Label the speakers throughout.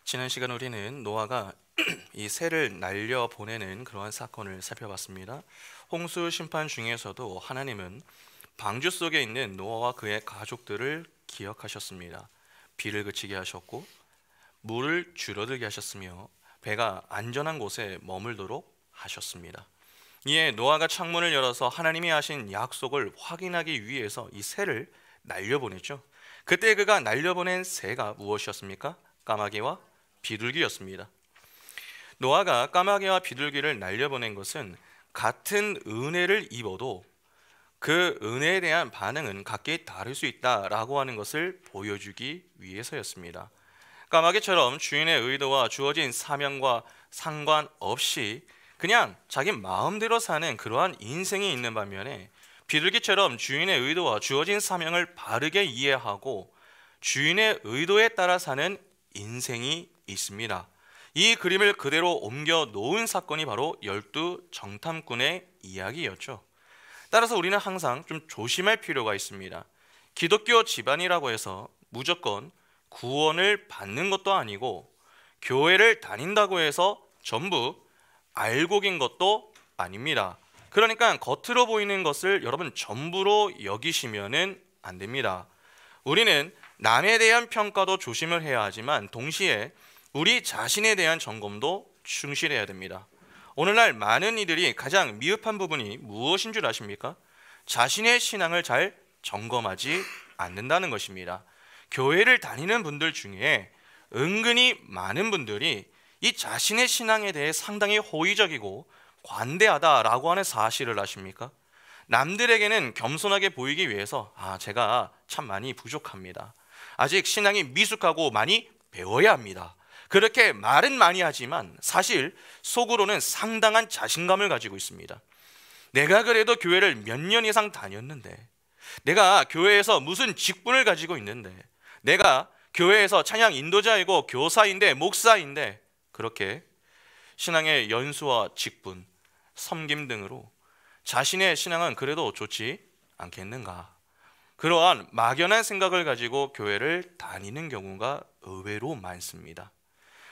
Speaker 1: 지난 시간 우리는 노아가 이 새를 날려 보내는 그러한 사건을 살펴봤습니다. 홍수 심판 중에서도 하나님은 방주 속에 있는 노아와 그의 가족들을 기억하셨습니다. 비를 그치게 하셨고 물을 줄어들게 하셨으며 배가 안전한 곳에 머물도록 하셨습니다. 이에 노아가 창문을 열어서 하나님이 하신 약속을 확인하기 위해서 이 새를 날려보냈죠. 그때 그가 날려보낸 새가 무엇이었습니까? 까마귀와 비둘기였습니다. 노아가 까마귀와 비둘기를 날려보낸 것은 같은 은혜를 입어도 그 은혜에 대한 반응은 각기 다를 수 있다라고 하는 것을 보여주기 위해서였습니다. 까마귀처럼 주인의 의도와 주어진 사명과 상관없이 그냥 자기 마음대로 사는 그러한 인생이 있는 반면에 비둘기처럼 주인의 의도와 주어진 사명을 바르게 이해하고 주인의 의도에 따라 사는 인생이 있습니다. 이 그림을 그대로 옮겨 놓은 사건이 바로 12정탐꾼의 이야기였죠. 따라서 우리는 항상 좀 조심할 필요가 있습니다. 기독교 집안이라고 해서 무조건 구원을 받는 것도 아니고 교회를 다닌다고 해서 전부 알곡인 것도 아닙니다. 그러니까 겉으로 보이는 것을 여러분 전부로 여기시면은 안 됩니다. 우리는 남에 대한 평가도 조심을 해야 하지만 동시에 우리 자신에 대한 점검도 충실해야 됩니다. 오늘날 많은 이들이 가장 미흡한 부분이 무엇인 줄 아십니까? 자신의 신앙을 잘 점검하지 않는다는 것입니다. 교회를 다니는 분들 중에 은근히 많은 분들이 이 자신의 신앙에 대해 상당히 호의적이고 관대하다라고 하는 사실을 아십니까? 남들에게는 겸손하게 보이기 위해서 제가 참 많이 부족합니다. 아직 신앙이 미숙하고 많이 배워야 합니다. 그렇게 말은 많이 하지만 사실 속으로는 상당한 자신감을 가지고 있습니다. 내가 그래도 교회를 몇 년 이상 다녔는데, 내가 교회에서 무슨 직분을 가지고 있는데, 내가 교회에서 찬양 인도자이고 교사인데 목사인데, 그렇게 신앙의 연수와 직분, 섬김 등으로 자신의 신앙은 그래도 좋지 않겠는가? 그러한 막연한 생각을 가지고 교회를 다니는 경우가 의외로 많습니다.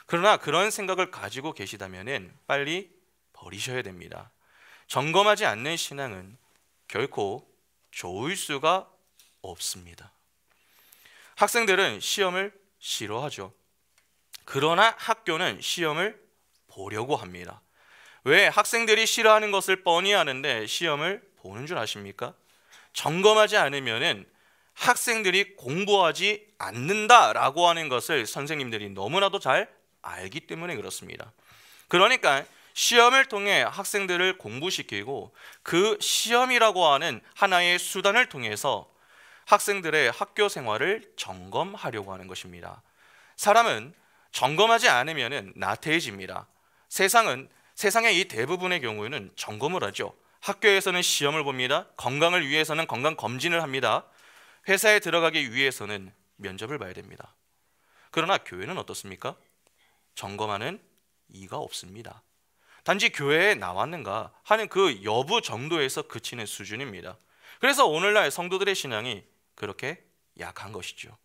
Speaker 1: 그러나 그런 생각을 가지고 계시다면 빨리 버리셔야 됩니다. 점검하지 않는 신앙은 결코 좋을 수가 없습니다. 학생들은 시험을 싫어하죠. 그러나 학교는 시험을 보려고 합니다. 왜 학생들이 싫어하는 것을 뻔히 아는데 시험을 보는 줄 아십니까? 점검하지 않으면은 학생들이 공부하지 않는다라고 하는 것을 선생님들이 너무나도 잘 알기 때문에 그렇습니다. 그러니까 시험을 통해 학생들을 공부시키고 그 시험이라고 하는 하나의 수단을 통해서 학생들의 학교 생활을 점검하려고 하는 것입니다. 사람은 점검하지 않으면 나태해집니다. 세상의 이 대부분의 경우에는 점검을 하죠. 학교에서는 시험을 봅니다. 건강을 위해서는 건강 검진을 합니다. 회사에 들어가기 위해서는 면접을 봐야 됩니다. 그러나 교회는 어떻습니까? 점검하는 이가 없습니다. 단지 교회에 나왔는가 하는 그 여부 정도에서 그치는 수준입니다. 그래서 오늘날 성도들의 신앙이 그렇게 약한 것이죠.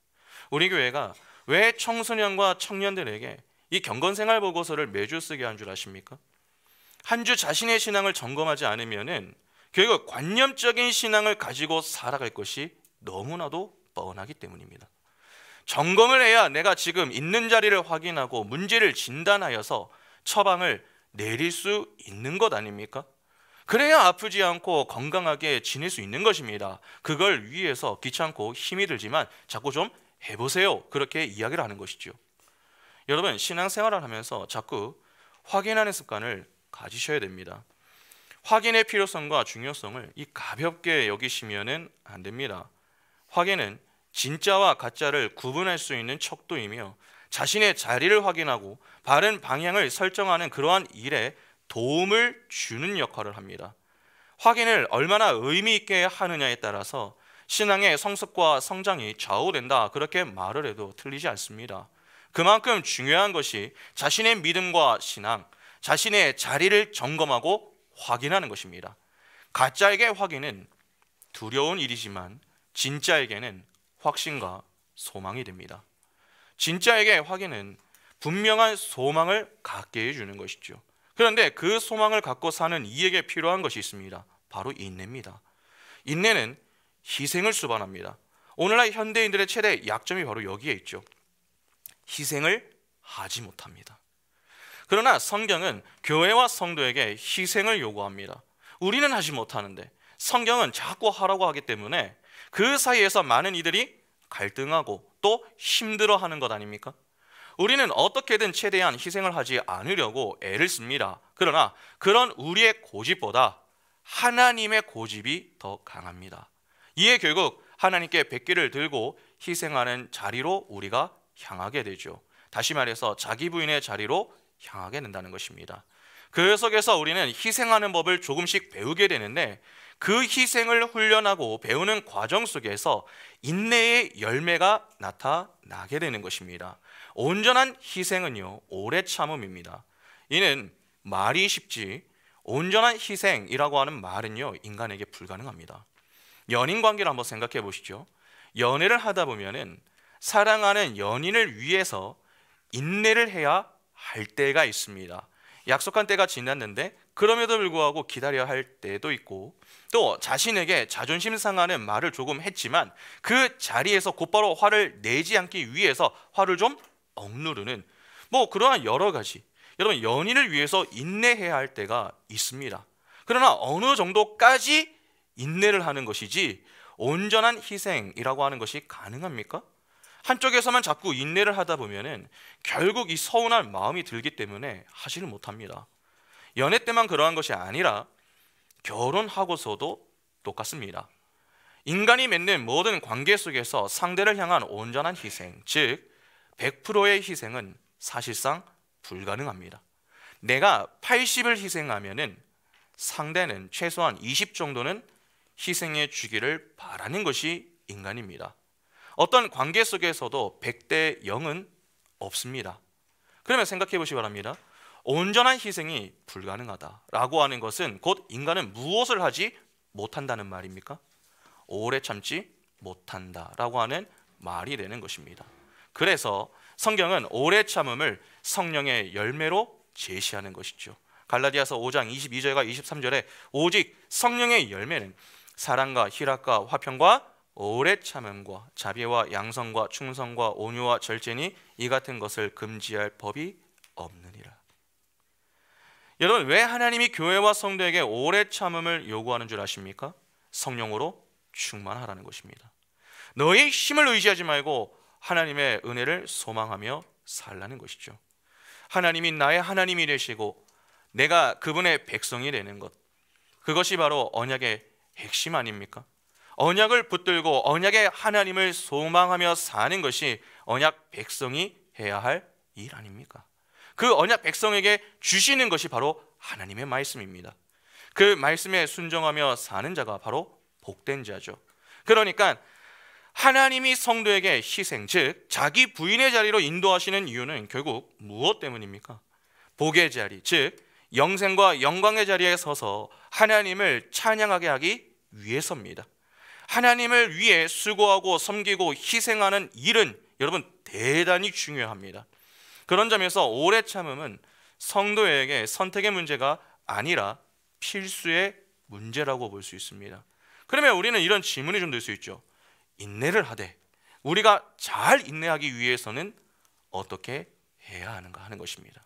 Speaker 1: 우리 교회가 왜 청소년과 청년들에게 이 경건생활 보고서를 매주 쓰게 한 줄 아십니까? 한 주 자신의 신앙을 점검하지 않으면은 결국 관념적인 신앙을 가지고 살아갈 것이 너무나도 뻔하기 때문입니다. 점검을 해야 내가 지금 있는 자리를 확인하고 문제를 진단하여서 처방을 내릴 수 있는 것 아닙니까? 그래야 아프지 않고 건강하게 지낼 수 있는 것입니다. 그걸 위해서 귀찮고 힘이 들지만 자꾸 좀 해보세요. 그렇게 이야기를 하는 것이죠. 여러분, 신앙생활을 하면서 자꾸 확인하는 습관을 가지셔야 됩니다. 확인의 필요성과 중요성을 가볍게 여기시면 안 됩니다. 확인은 진짜와 가짜를 구분할 수 있는 척도이며 자신의 자리를 확인하고 바른 방향을 설정하는 그러한 일에 도움을 주는 역할을 합니다. 확인을 얼마나 의미 있게 하느냐에 따라서 신앙의 성숙과 성장이 좌우된다, 그렇게 말을 해도 틀리지 않습니다. 그만큼 중요한 것이 자신의 믿음과 신앙, 자신의 자리를 점검하고 확인하는 것입니다. 가짜에게 확인은 두려운 일이지만 진짜에게는 확신과 소망이 됩니다. 진짜에게 확인은 분명한 소망을 갖게 해주는 것이죠. 그런데 그 소망을 갖고 사는 이에게 필요한 것이 있습니다. 바로 인내입니다. 인내는 희생을 수반합니다. 오늘날 현대인들의 최대 약점이 바로 여기에 있죠. 희생을 하지 못합니다. 그러나 성경은 교회와 성도에게 희생을 요구합니다. 우리는 하지 못하는데 성경은 자꾸 하라고 하기 때문에 그 사이에서 많은 이들이 갈등하고 또 힘들어하는 것 아닙니까? 우리는 어떻게든 최대한 희생을 하지 않으려고 애를 씁니다. 그러나 그런 우리의 고집보다 하나님의 고집이 더 강합니다. 이에 결국 하나님께 백기를 들고 희생하는 자리로 우리가 향하게 되죠. 다시 말해서 자기 부인의 자리로 향하게 된다는 것입니다. 그 속에서 우리는 희생하는 법을 조금씩 배우게 되는데 그 희생을 훈련하고 배우는 과정 속에서 인내의 열매가 나타나게 되는 것입니다. 온전한 희생은요, 오래 참음입니다. 이는 말이 쉽지 온전한 희생이라고 하는 말은요, 인간에게 불가능합니다. 연인 관계를 한번 생각해 보시죠. 연애를 하다 보면은 사랑하는 연인을 위해서 인내를 해야 할 때가 있습니다. 약속한 때가 지났는데 그럼에도 불구하고 기다려야 할 때도 있고, 또 자신에게 자존심 상하는 말을 조금 했지만 그 자리에서 곧바로 화를 내지 않기 위해서 화를 좀 억누르는 그러한 여러 가지, 여러분 연인을 위해서 인내해야 할 때가 있습니다. 그러나 어느 정도까지 인내를 하는 것이지 온전한 희생이라고 하는 것이 가능합니까? 한쪽에서만 자꾸 인내를 하다 보면은 결국 이 서운한 마음이 들기 때문에 하지를 못합니다. 연애 때만 그러한 것이 아니라 결혼하고서도 똑같습니다. 인간이 맺는 모든 관계 속에서 상대를 향한 온전한 희생, 즉 100%의 희생은 사실상 불가능합니다. 내가 80을 희생하면은 상대는 최소한 20 정도는 희생해 주기를 바라는 것이 인간입니다. 어떤 관계 속에서도 100대 0은 없습니다. 그러면 생각해 보시기 바랍니다. 온전한 희생이 불가능하다라고 하는 것은 곧 인간은 무엇을 하지 못한다는 말입니까? 오래 참지 못한다라고 하는 말이 되는 것입니다. 그래서 성경은 오래 참음을 성령의 열매로 제시하는 것이죠. 갈라디아서 5장 22절과 23절에 오직 성령의 열매는 사랑과 희락과 화평과 오래 참음과 자비와 양성과 충성과 온유와 절제니 이 같은 것을 금지할 법이 없느니라. 여러분, 왜 하나님이 교회와 성도에게 오래 참음을 요구하는 줄 아십니까? 성령으로 충만하라는 것입니다. 너의 힘을 의지하지 말고 하나님의 은혜를 소망하며 살라는 것이죠. 하나님이 나의 하나님이 되시고 내가 그분의 백성이 되는 것, 그것이 바로 언약의 핵심 아닙니까? 언약을 붙들고 언약의 하나님을 소망하며 사는 것이 언약 백성이 해야 할 일 아닙니까? 그 언약 백성에게 주시는 것이 바로 하나님의 말씀입니다. 그 말씀에 순종하며 사는 자가 바로 복된 자죠. 그러니까 하나님이 성도에게 희생, 즉 자기 부인의 자리로 인도하시는 이유는 결국 무엇 때문입니까? 복의 자리, 즉 영생과 영광의 자리에 서서 하나님을 찬양하게 하기 위해서입니다. 하나님을 위해 수고하고 섬기고 희생하는 일은 여러분 대단히 중요합니다. 그런 점에서 오래 참음은 성도에게 선택의 문제가 아니라 필수의 문제라고 볼 수 있습니다. 그러면 우리는 이런 질문이 좀 들 수 있죠. 인내를 하되 우리가 잘 인내하기 위해서는 어떻게 해야 하는가 하는 것입니다.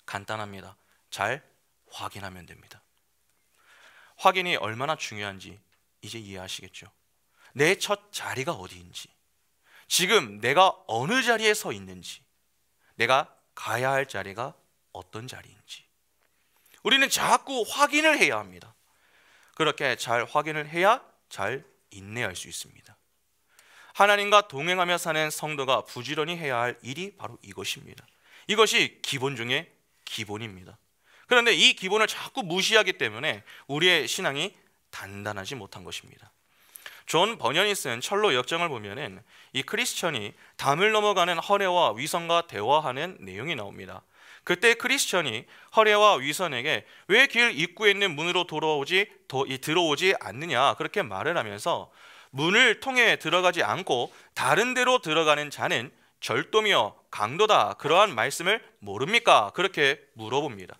Speaker 1: 간단합니다. 잘 확인하면 됩니다. 확인이 얼마나 중요한지 이제 이해하시겠죠. 내 첫 자리가 어디인지, 지금 내가 어느 자리에 서 있는지, 내가 가야 할 자리가 어떤 자리인지 우리는 자꾸 확인을 해야 합니다. 그렇게 잘 확인을 해야 잘 인내할 수 있습니다. 하나님과 동행하며 사는 성도가 부지런히 해야 할 일이 바로 이것입니다. 이것이 기본 중에 기본입니다. 그런데 이 기본을 자꾸 무시하기 때문에 우리의 신앙이 단단하지 못한 것입니다. 존 버년이 쓴 철로 역정을 보면은 이 크리스천이 담을 넘어가는 허례와 위선과 대화하는 내용이 나옵니다. 그때 크리스천이 허례와 위선에게 왜 길 입구에 있는 문으로 들어오지 않느냐 그렇게 말을 하면서 문을 통해 들어가지 않고 다른 데로 들어가는 자는 절도며 강도다 그러한 말씀을 모릅니까? 그렇게 물어봅니다.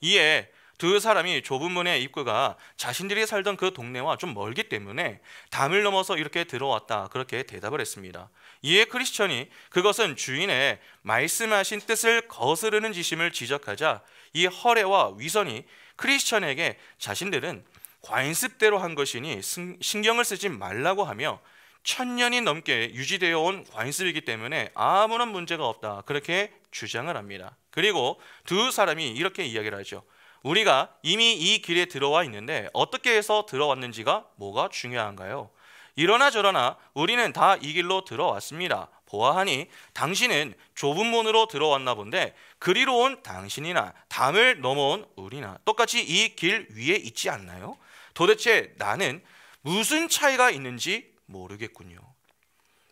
Speaker 1: 이에 두 사람이 좁은 문의 입구가 자신들이 살던 그 동네와 좀 멀기 때문에 담을 넘어서 이렇게 들어왔다 그렇게 대답을 했습니다. 이에 크리스천이 그것은 주인의 말씀하신 뜻을 거스르는 짓임을 지적하자 이 허례와 위선이 크리스천에게 자신들은 관습대로 한 것이니 신경을 쓰지 말라고 하며 1000년이 넘게 유지되어 온 관습이기 때문에 아무런 문제가 없다 그렇게 주장을 합니다. 그리고 두 사람이 이렇게 이야기를 하죠. 우리가 이미 이 길에 들어와 있는데 어떻게 해서 들어왔는지가 뭐가 중요한가요? 이러나 저러나 우리는 다 이 길로 들어왔습니다. 보아하니 당신은 좁은 문으로 들어왔나 본데 그리로 온 당신이나 담을 넘어온 우리나 똑같이 이 길 위에 있지 않나요? 도대체 나는 무슨 차이가 있는지 모르겠군요.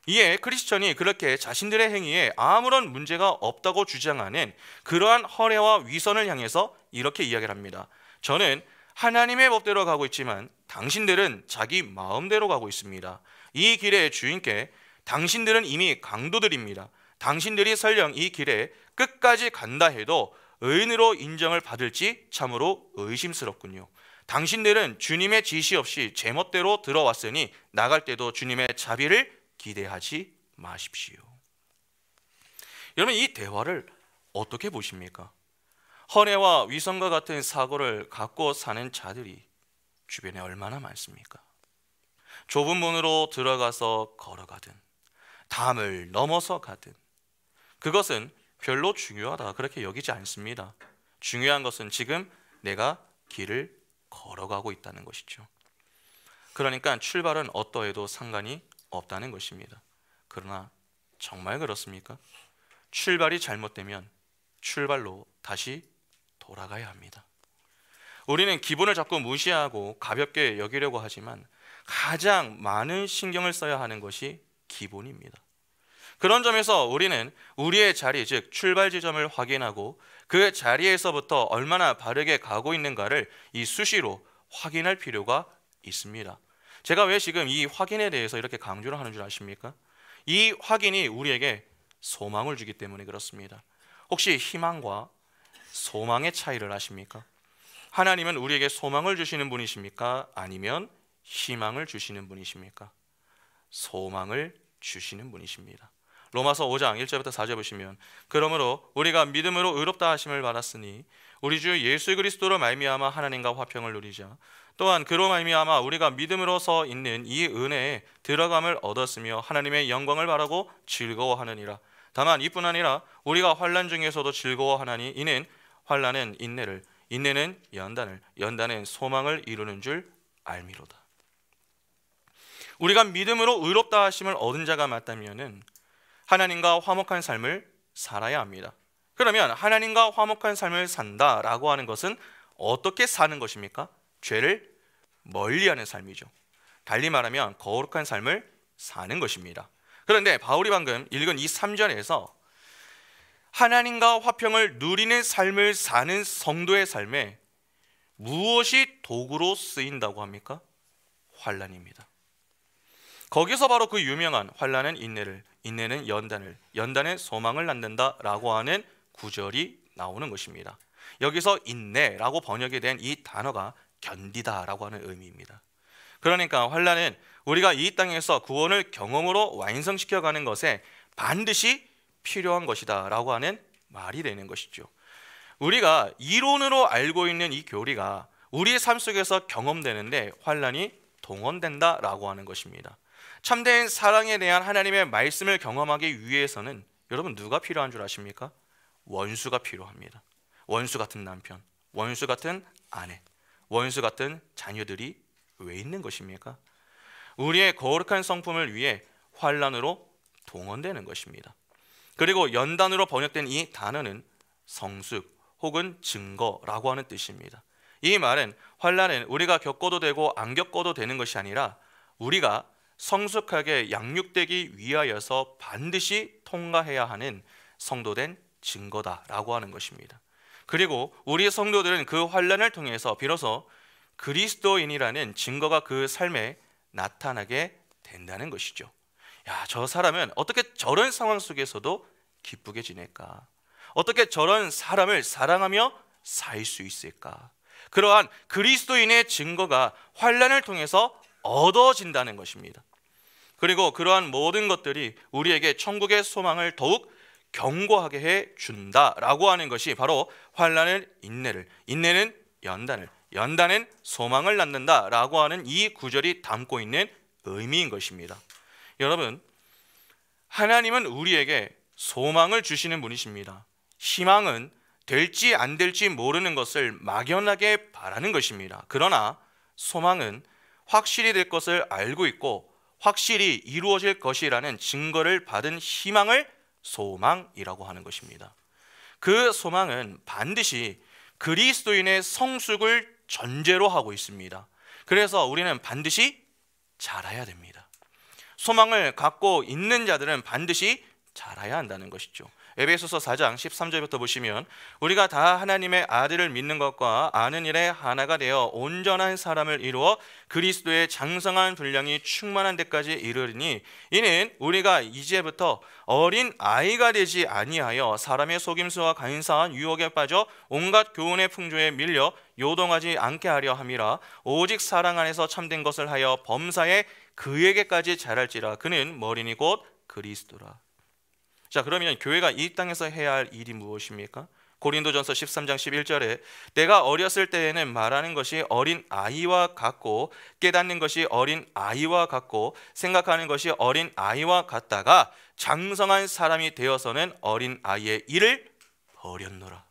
Speaker 1: 이에 크리스천이 그렇게 자신들의 행위에 아무런 문제가 없다고 주장하는 그러한 허례와 위선을 향해서 이렇게 이야기를 합니다. 저는 하나님의 법대로 가고 있지만 당신들은 자기 마음대로 가고 있습니다. 이 길의 주인께 당신들은 이미 강도들입니다. 당신들이 설령 이 길에 끝까지 간다 해도 의인으로 인정을 받을지 참으로 의심스럽군요. 당신들은 주님의 지시 없이 제멋대로 들어왔으니 나갈 때도 주님의 자비를 기대하지 마십시오. 여러분, 이 대화를 어떻게 보십니까? 헌혜와 위선과 같은 사고를 갖고 사는 자들이 주변에 얼마나 많습니까? 좁은 문으로 들어가서 걸어가든 담을 넘어서 가든 그것은 별로 중요하다 그렇게 여기지 않습니다. 중요한 것은 지금 내가 길을 걸어가고 있다는 것이죠. 그러니까 출발은 어떠해도 상관이 없다는 것입니다. 그러나 정말 그렇습니까? 출발이 잘못되면 출발로 다시 돌아가야 합니다. 우리는 기본을 자꾸 무시하고 가볍게 여기려고 하지만 가장 많은 신경을 써야 하는 것이 기본입니다. 그런 점에서 우리는 우리의 자리, 즉 출발 지점을 확인하고 그 자리에서부터 얼마나 바르게 가고 있는가를 이 수시로 확인할 필요가 있습니다. 제가 왜 지금 이 확인에 대해서 이렇게 강조를 하는 줄 아십니까? 이 확인이 우리에게 소망을 주기 때문에 그렇습니다. 혹시 희망과 소망의 차이를 아십니까? 하나님은 우리에게 소망을 주시는 분이십니까? 아니면 희망을 주시는 분이십니까? 소망을 주시는 분이십니다. 로마서 5장 1절부터 4절 보시면 그러므로 우리가 믿음으로 의롭다 하심을 받았으니 우리 주 예수 그리스도로 말미암아 하나님과 화평을 누리자. 또한 그로 말미암아 우리가 믿음으로서 있는 이 은혜에 들어감을 얻었으며 하나님의 영광을 바라고 즐거워하느니라. 다만 이뿐 아니라 우리가 환난 중에서도 즐거워하나니 이는 환난은 인내를, 인내는 연단을, 연단은 소망을 이루는 줄 알미로다. 우리가 믿음으로 의롭다 하심을 얻은 자가 맞다면은 하나님과 화목한 삶을 살아야 합니다. 그러면 하나님과 화목한 삶을 산다라고 하는 것은 어떻게 사는 것입니까? 죄를 멀리하는 삶이죠. 달리 말하면 거룩한 삶을 사는 것입니다. 그런데 바울이 방금 읽은 이 3절에서 하나님과 화평을 누리는 삶을 사는 성도의 삶에 무엇이 도구로 쓰인다고 합니까? 환난입니다. 거기서 바로 그 유명한 환난은 인내를, 인내는 연단을, 연단은 소망을 낳는다라고 하는 구절이 나오는 것입니다. 여기서 인내라고 번역이 된 이 단어가 견디다라고 하는 의미입니다. 그러니까 환난은 우리가 이 땅에서 구원을 경험으로 완성시켜가는 것에 반드시 필요한 것이다 라고 하는 말이 되는 것이죠. 우리가 이론으로 알고 있는 이 교리가 우리의 삶 속에서 경험되는데 환난이 동원된다라고 하는 것입니다. 참된 사랑에 대한 하나님의 말씀을 경험하기 위해서는 여러분 누가 필요한 줄 아십니까? 원수가 필요합니다. 원수 같은 남편, 원수 같은 아내, 원수 같은 자녀들이 왜 있는 것입니까? 우리의 거룩한 성품을 위해 환난으로 동원되는 것입니다. 그리고 연단으로 번역된 이 단어는 성숙 혹은 증거라고 하는 뜻입니다. 이 말은 환난은 우리가 겪어도 되고 안 겪어도 되는 것이 아니라 우리가 성숙하게 양육되기 위하여서 반드시 통과해야 하는 성도된 증거다라고 하는 것입니다. 그리고 우리 성도들은 그 환난을 통해서 비로소 그리스도인이라는 증거가 그 삶에 나타나게 된다는 것이죠. 야, 저 사람은 어떻게 저런 상황 속에서도 기쁘게 지낼까? 어떻게 저런 사람을 사랑하며 살 수 있을까? 그러한 그리스도인의 증거가 환난을 통해서 얻어진다는 것입니다. 그리고 그러한 모든 것들이 우리에게 천국의 소망을 더욱 견고하게 해 준다라고 하는 것이 바로 환난은 인내를, 인내는 연단을, 연단은 소망을 낳는다라고 하는 이 구절이 담고 있는 의미인 것입니다. 여러분, 하나님은 우리에게 소망을 주시는 분이십니다. 희망은 될지 안 될지 모르는 것을 막연하게 바라는 것입니다. 그러나 소망은 확실히 될 것을 알고 있고 확실히 이루어질 것이라는 증거를 받은 희망을 소망이라고 하는 것입니다. 그 소망은 반드시 그리스도인의 성숙을 전제로 하고 있습니다. 그래서 우리는 반드시 자라야 됩니다. 소망을 갖고 있는 자들은 반드시 자라야 한다는 것이죠. 에베소서 4장 13절부터 보시면 우리가 다 하나님의 아들을 믿는 것과 아는 일에 하나가 되어 온전한 사람을 이루어 그리스도의 장성한 분량이 충만한 데까지 이르리니 이는 우리가 이제부터 어린 아이가 되지 아니하여 사람의 속임수와 간사한 유혹에 빠져 온갖 교훈의 풍조에 밀려 요동하지 않게 하려 함이라. 오직 사랑 안에서 참된 것을 하여 범사에 그에게까지 자랄지라. 그는 머리니 곧 그리스도라. 자, 그러면 교회가 이 땅에서 해야 할 일이 무엇입니까? 고린도전서 13장 11절에 내가 어렸을 때에는 말하는 것이 어린 아이와 같고 깨닫는 것이 어린 아이와 같고 생각하는 것이 어린 아이와 같다가 장성한 사람이 되어서는 어린 아이의 일을 버렸노라.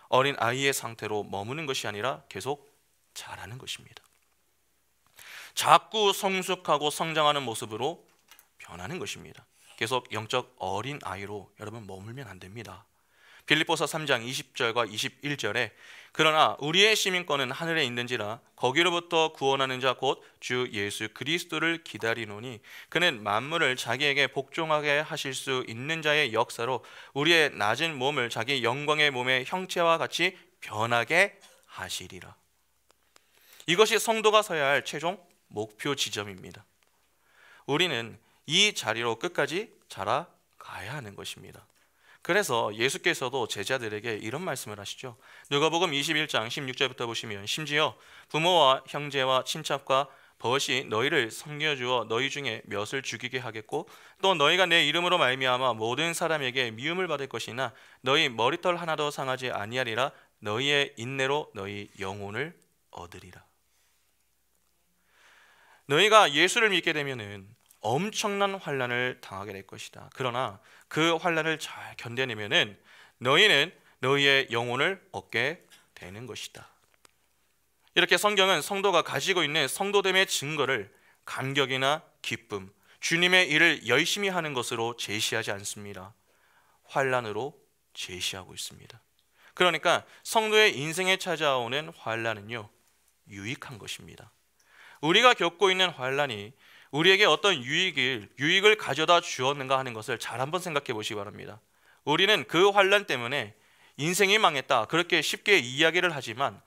Speaker 1: 어린 아이의 상태로 머무는 것이 아니라 계속 자라는 것입니다. 자꾸 성숙하고 성장하는 모습으로 변하는 것입니다. 계속 영적 어린 아이로 여러분 머물면 안 됩니다. 빌립보서 3장 20절과 21절에 그러나 우리의 시민권은 하늘에 있는지라 거기로부터 구원하는 자 곧 주 예수 그리스도를 기다리노니 그는 만물을 자기에게 복종하게 하실 수 있는 자의 역사로 우리의 낮은 몸을 자기 영광의 몸의 형체와 같이 변하게 하시리라. 이것이 성도가 서야 할 최종 목표 지점입니다. 우리는 이 자리로 끝까지 자라가야 하는 것입니다. 그래서 예수께서도 제자들에게 이런 말씀을 하시죠. 누가복음 21장 16절부터 보시면 심지어 부모와 형제와 친척과 벗이 너희를 섬겨주어 너희 중에 몇을 죽이게 하겠고 또 너희가 내 이름으로 말미암아 모든 사람에게 미움을 받을 것이나 너희 머리털 하나도 상하지 아니하리라. 너희의 인내로 너희 영혼을 얻으리라. 너희가 예수를 믿게 되면은 엄청난 환난을 당하게 될 것이다. 그러나 그 환난을 잘 견뎌내면은 너희는 너희의 영혼을 얻게 되는 것이다. 이렇게 성경은 성도가 가지고 있는 성도됨의 증거를 감격이나 기쁨, 주님의 일을 열심히 하는 것으로 제시하지 않습니다. 환난으로 제시하고 있습니다. 그러니까 성도의 인생에 찾아오는 환난은요, 유익한 것입니다. 우리가 겪고 있는 환난이 우리에게 어떤 유익을 가져다 주었는가 하는 것을 잘 한번 생각해 보시기 바랍니다. 우리는 그 환난 때문에 인생이 망했다 그렇게 쉽게 이야기를 하지만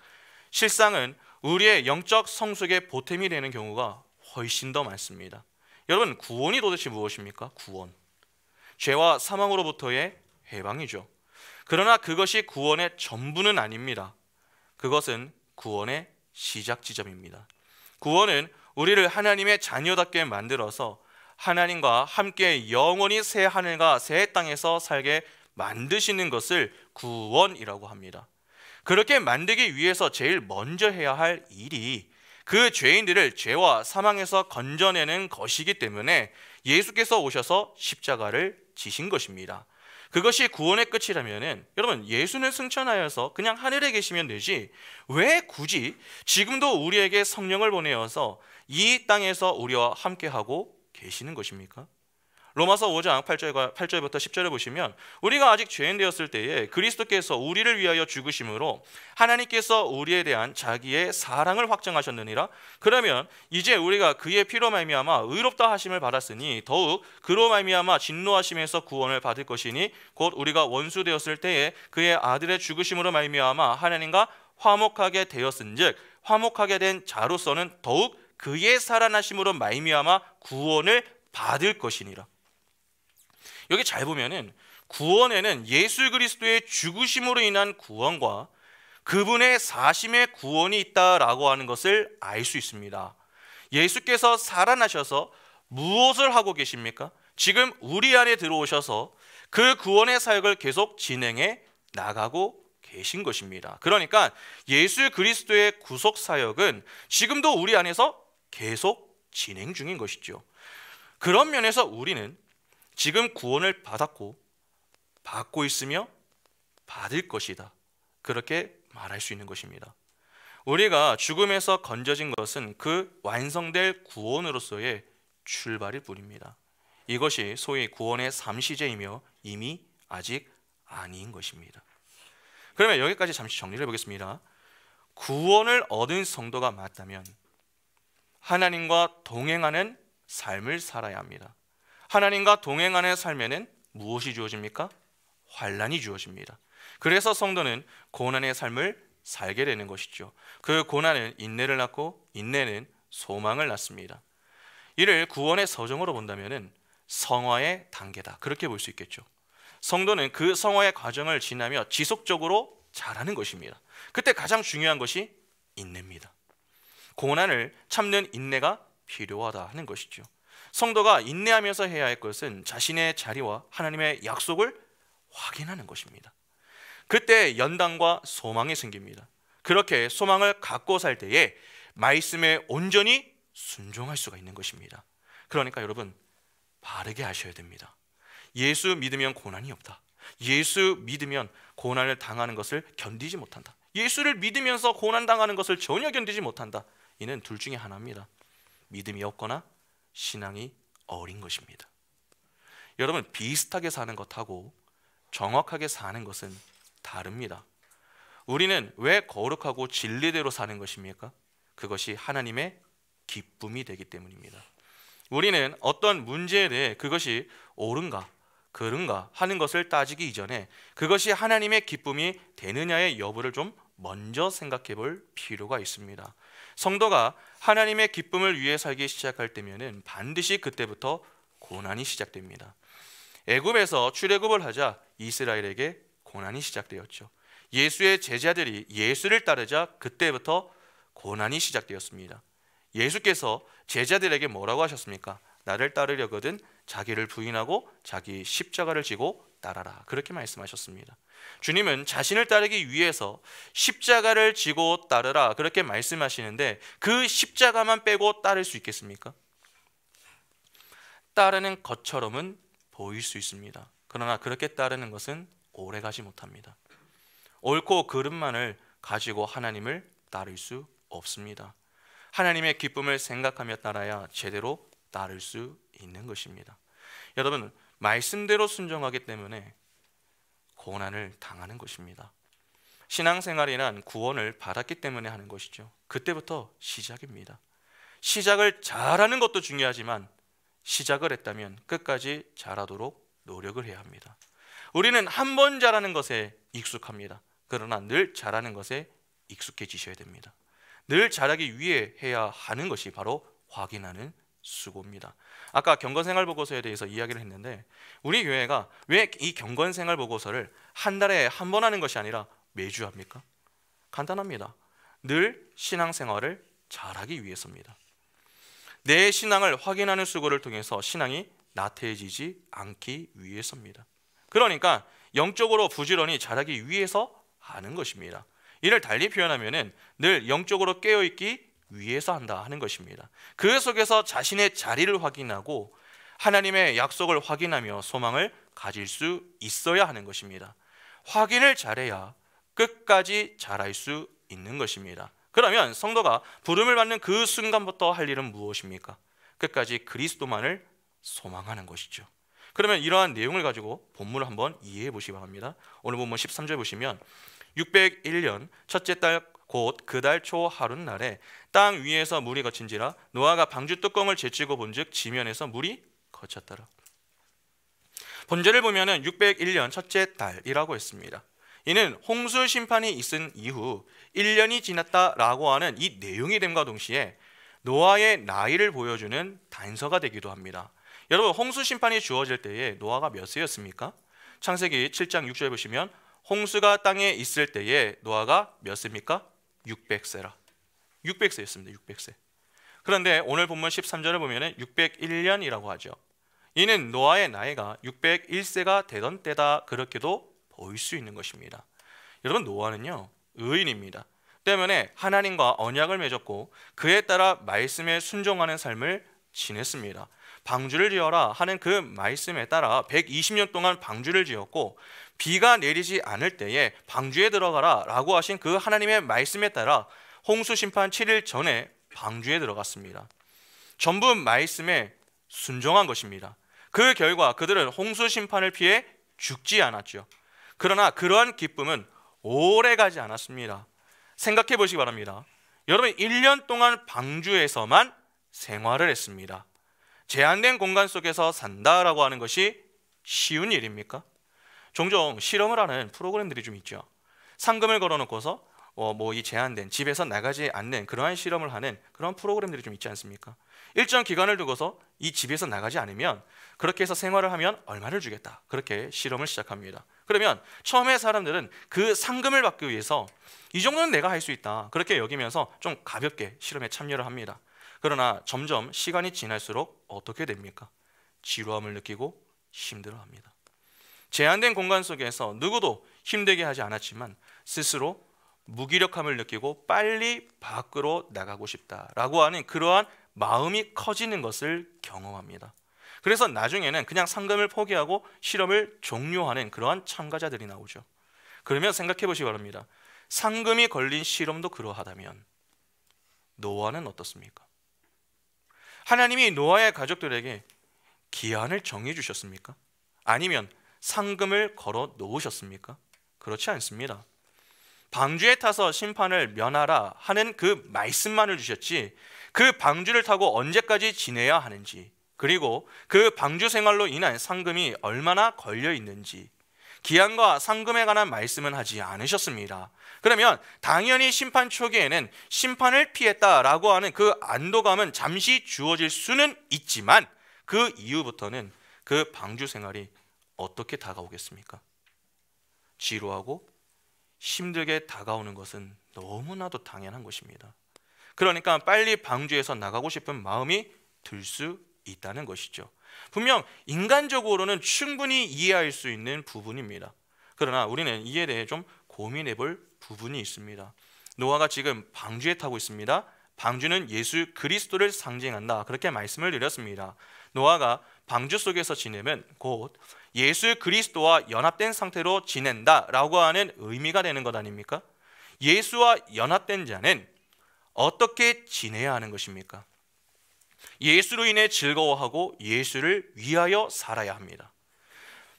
Speaker 1: 실상은 우리의 영적 성숙의 보탬이 되는 경우가 훨씬 더 많습니다. 여러분, 구원이 도대체 무엇입니까? 구원, 죄와 사망으로부터의 해방이죠. 그러나 그것이 구원의 전부는 아닙니다. 그것은 구원의 시작 지점입니다. 구원은 우리를 하나님의 자녀답게 만들어서 하나님과 함께 영원히 새 하늘과 새 땅에서 살게 만드시는 것을 구원이라고 합니다. 그렇게 만들기 위해서 제일 먼저 해야 할 일이 그 죄인들을 죄와 사망에서 건져내는 것이기 때문에 예수께서 오셔서 십자가를 지신 것입니다. 그것이 구원의 끝이라면은 여러분, 예수는 승천하여서 그냥 하늘에 계시면 되지 왜 굳이 지금도 우리에게 성령을 보내어서 이 땅에서 우리와 함께하고 계시는 것입니까? 로마서 5장 8절부터 10절을 보시면 우리가 아직 죄인 되었을 때에 그리스도께서 우리를 위하여 죽으심으로 하나님께서 우리에 대한 자기의 사랑을 확정하셨느니라. 그러면 이제 우리가 그의 피로 말미암아 의롭다 하심을 받았으니 더욱 그로 말미암아 진노하심에서 구원을 받을 것이니 곧 우리가 원수 되었을 때에 그의 아들의 죽으심으로 말미암아 하나님과 화목하게 되었은즉 화목하게 된 자로서는 더욱 그의 살아나심으로 말미암아 구원을 받을 것이니라. 여기 잘 보면은 구원에는 예수 그리스도의 죽으심으로 인한 구원과 그분의 사심의 구원이 있다라고 하는 것을 알 수 있습니다. 예수께서 살아나셔서 무엇을 하고 계십니까? 지금 우리 안에 들어오셔서 그 구원의 사역을 계속 진행해 나가고 계신 것입니다. 그러니까 예수 그리스도의 구속 사역은 지금도 우리 안에서 계속 진행 중인 것이죠. 그런 면에서 우리는 지금 구원을 받았고 받고 있으며 받을 것이다, 그렇게 말할 수 있는 것입니다. 우리가 죽음에서 건져진 것은 그 완성될 구원으로서의 출발일 뿐입니다. 이것이 소위 구원의 삼시제이며 이미 아직 아닌 것입니다. 그러면 여기까지 잠시 정리를 해보겠습니다. 구원을 얻은 성도가 맞다면 하나님과 동행하는 삶을 살아야 합니다. 하나님과 동행하는 삶에는 무엇이 주어집니까? 환난이 주어집니다. 그래서 성도는 고난의 삶을 살게 되는 것이죠. 그 고난은 인내를 낳고 인내는 소망을 낳습니다. 이를 구원의 서정으로 본다면 성화의 단계다, 그렇게 볼 수 있겠죠. 성도는 그 성화의 과정을 지나며 지속적으로 자라는 것입니다. 그때 가장 중요한 것이 인내입니다. 고난을 참는 인내가 필요하다 하는 것이죠. 성도가 인내하면서 해야 할 것은 자신의 자리와 하나님의 약속을 확인하는 것입니다. 그때 연단과 소망이 생깁니다. 그렇게 소망을 갖고 살 때에 말씀에 온전히 순종할 수가 있는 것입니다. 그러니까 여러분, 바르게 하셔야 됩니다. 예수 믿으면 고난이 없다, 예수 믿으면 고난을 당하는 것을 견디지 못한다, 예수를 믿으면서 고난 당하는 것을 전혀 견디지 못한다, 이는 둘 중에 하나입니다. 믿음이 없거나 신앙이 어린 것입니다. 여러분, 비슷하게 사는 것하고 정확하게 사는 것은 다릅니다. 우리는 왜 거룩하고 진리대로 사는 것입니까? 그것이 하나님의 기쁨이 되기 때문입니다. 우리는 어떤 문제에 대해 그것이 옳은가 그른가 하는 것을 따지기 이전에 그것이 하나님의 기쁨이 되느냐의 여부를 좀 먼저 생각해 볼 필요가 있습니다. 성도가 하나님의 기쁨을 위해 살기 시작할 때면은 반드시 그때부터 고난이 시작됩니다. 애굽에서 출애굽을 하자 이스라엘에게 고난이 시작되었죠. 예수의 제자들이 예수를 따르자 그때부터 고난이 시작되었습니다. 예수께서 제자들에게 뭐라고 하셨습니까? 나를 따르려거든 자기를 부인하고 자기 십자가를 지고 따라라, 그렇게 말씀하셨습니다. 주님은 자신을 따르기 위해서 십자가를 지고 따르라, 그렇게 말씀하시는데 그 십자가만 빼고 따를 수 있겠습니까? 따르는 것처럼은 보일 수 있습니다. 그러나 그렇게 따르는 것은 오래가지 못합니다. 옳고 그름만을 가지고 하나님을 따를 수 없습니다. 하나님의 기쁨을 생각하며 따라야 제대로 따를 수 있는 것입니다. 여러분, 말씀대로 순종하기 때문에 고난을 당하는 것입니다. 신앙생활이란 구원을 받았기 때문에 하는 것이죠. 그때부터 시작입니다. 시작을 잘하는 것도 중요하지만 시작을 했다면 끝까지 잘하도록 노력을 해야 합니다. 우리는 한 번 잘하는 것에 익숙합니다. 그러나 늘 잘하는 것에 익숙해지셔야 됩니다. 늘 잘하기 위해 해야 하는 것이 바로 확인하는 수고입니다. 아까 경건생활보고서에 대해서 이야기를 했는데 우리 교회가 왜 이 경건생활보고서를 한 달에 한 번 하는 것이 아니라 매주 합니까? 간단합니다. 늘 신앙생활을 잘하기 위해서입니다. 내 신앙을 확인하는 수고를 통해서 신앙이 나태해지지 않기 위해서입니다. 그러니까 영적으로 부지런히 자라기 위해서 하는 것입니다. 이를 달리 표현하면 늘 영적으로 깨어있기 위해서 한다 하는 것입니다. 그 속에서 자신의 자리를 확인하고 하나님의 약속을 확인하며 소망을 가질 수 있어야 하는 것입니다. 확인을 잘해야 끝까지 잘할 수 있는 것입니다. 그러면 성도가 부름을 받는 그 순간부터 할 일은 무엇입니까? 끝까지 그리스도만을 소망하는 것이죠. 그러면 이러한 내용을 가지고 본문을 한번 이해해 보시기 바랍니다. 오늘 본문 13절 보시면 601년 첫째 달 곧 그 달 초 하룻날에 땅 위에서 물이 거친지라 노아가 방주 뚜껑을 제치고 본즉 지면에서 물이 거쳤더라. 본절을 보면은 601년 첫째 달이라고 했습니다. 이는 홍수 심판이 있은 이후 1년이 지났다라고 하는 이 내용이 됨과 동시에 노아의 나이를 보여주는 단서가 되기도 합니다. 여러분, 홍수 심판이 주어질 때에 노아가 몇 세였습니까? 창세기 7장 6절에 보시면 홍수가 땅에 있을 때에 노아가 몇 세입니까? 600세라. 600세였습니다. 600세. 그런데 오늘 본문 13절을 보면 601년이라고 하죠. 이는 노아의 나이가 601세가 되던 때다, 그렇게도 보일 수 있는 것입니다. 여러분, 노아는요 의인입니다. 때문에 하나님과 언약을 맺었고 그에 따라 말씀에 순종하는 삶을 지냈습니다. 방주를 지어라 하는 그 말씀에 따라 120년 동안 방주를 지었고, 비가 내리지 않을 때에 방주에 들어가라 라고 하신 그 하나님의 말씀에 따라 홍수 심판 7일 전에 방주에 들어갔습니다. 전부 말씀에 순종한 것입니다. 그 결과 그들은 홍수 심판을 피해 죽지 않았죠. 그러나 그러한 기쁨은 오래 가지 않았습니다. 생각해 보시기 바랍니다. 여러분, 1년 동안 방주에서만 생활을 했습니다. 제한된 공간 속에서 산다라고 하는 것이 쉬운 일입니까? 종종 실험을 하는 프로그램들이 좀 있죠. 상금을 걸어놓고서 이 제한된 집에서 나가지 않는 그러한 실험을 하는 그런 프로그램들이 좀 있지 않습니까? 일정 기간을 두고서 이 집에서 나가지 않으면, 그렇게 해서 생활을 하면 얼마를 주겠다, 그렇게 실험을 시작합니다. 그러면 처음에 사람들은 그 상금을 받기 위해서 이 정도는 내가 할 수 있다, 그렇게 여기면서 좀 가볍게 실험에 참여를 합니다. 그러나 점점 시간이 지날수록 어떻게 됩니까? 지루함을 느끼고 힘들어합니다. 제한된 공간 속에서 누구도 힘들게 하지 않았지만 스스로 무기력함을 느끼고 빨리 밖으로 나가고 싶다라고 하는 그러한 마음이 커지는 것을 경험합니다. 그래서 나중에는 그냥 상금을 포기하고 실험을 종료하는 그러한 참가자들이 나오죠. 그러면 생각해 보시기 바랍니다. 상금이 걸린 실험도 그러하다면 노아는 어떻습니까? 하나님이 노아의 가족들에게 기한을 정해 주셨습니까? 아니면 상금을 걸어 놓으셨습니까? 그렇지 않습니다. 방주에 타서 심판을 면하라 하는 그 말씀만을 주셨지, 그 방주를 타고 언제까지 지내야 하는지, 그리고 그 방주 생활로 인한 상금이 얼마나 걸려 있는지, 기한과 상금에 관한 말씀은 하지 않으셨습니다. 그러면 당연히 심판 초기에는 심판을 피했다라고 하는 그 안도감은 잠시 주어질 수는 있지만 그 이후부터는 그 방주 생활이 어떻게 다가오겠습니까? 지루하고 힘들게 다가오는 것은 너무나도 당연한 것입니다. 그러니까 빨리 방주에서 나가고 싶은 마음이 들 수 있다는 것이죠. 분명 인간적으로는 충분히 이해할 수 있는 부분입니다. 그러나 우리는 이에 대해 좀 고민해 볼 부분이 있습니다. 노아가 지금 방주에 타고 있습니다. 방주는 예수 그리스도를 상징한다, 그렇게 말씀을 드렸습니다. 노아가 방주 속에서 지내면 곧 예수 그리스도와 연합된 상태로 지낸다라고 하는 의미가 되는 것 아닙니까? 예수와 연합된 자는 어떻게 지내야 하는 것입니까? 예수로 인해 즐거워하고 예수를 위하여 살아야 합니다.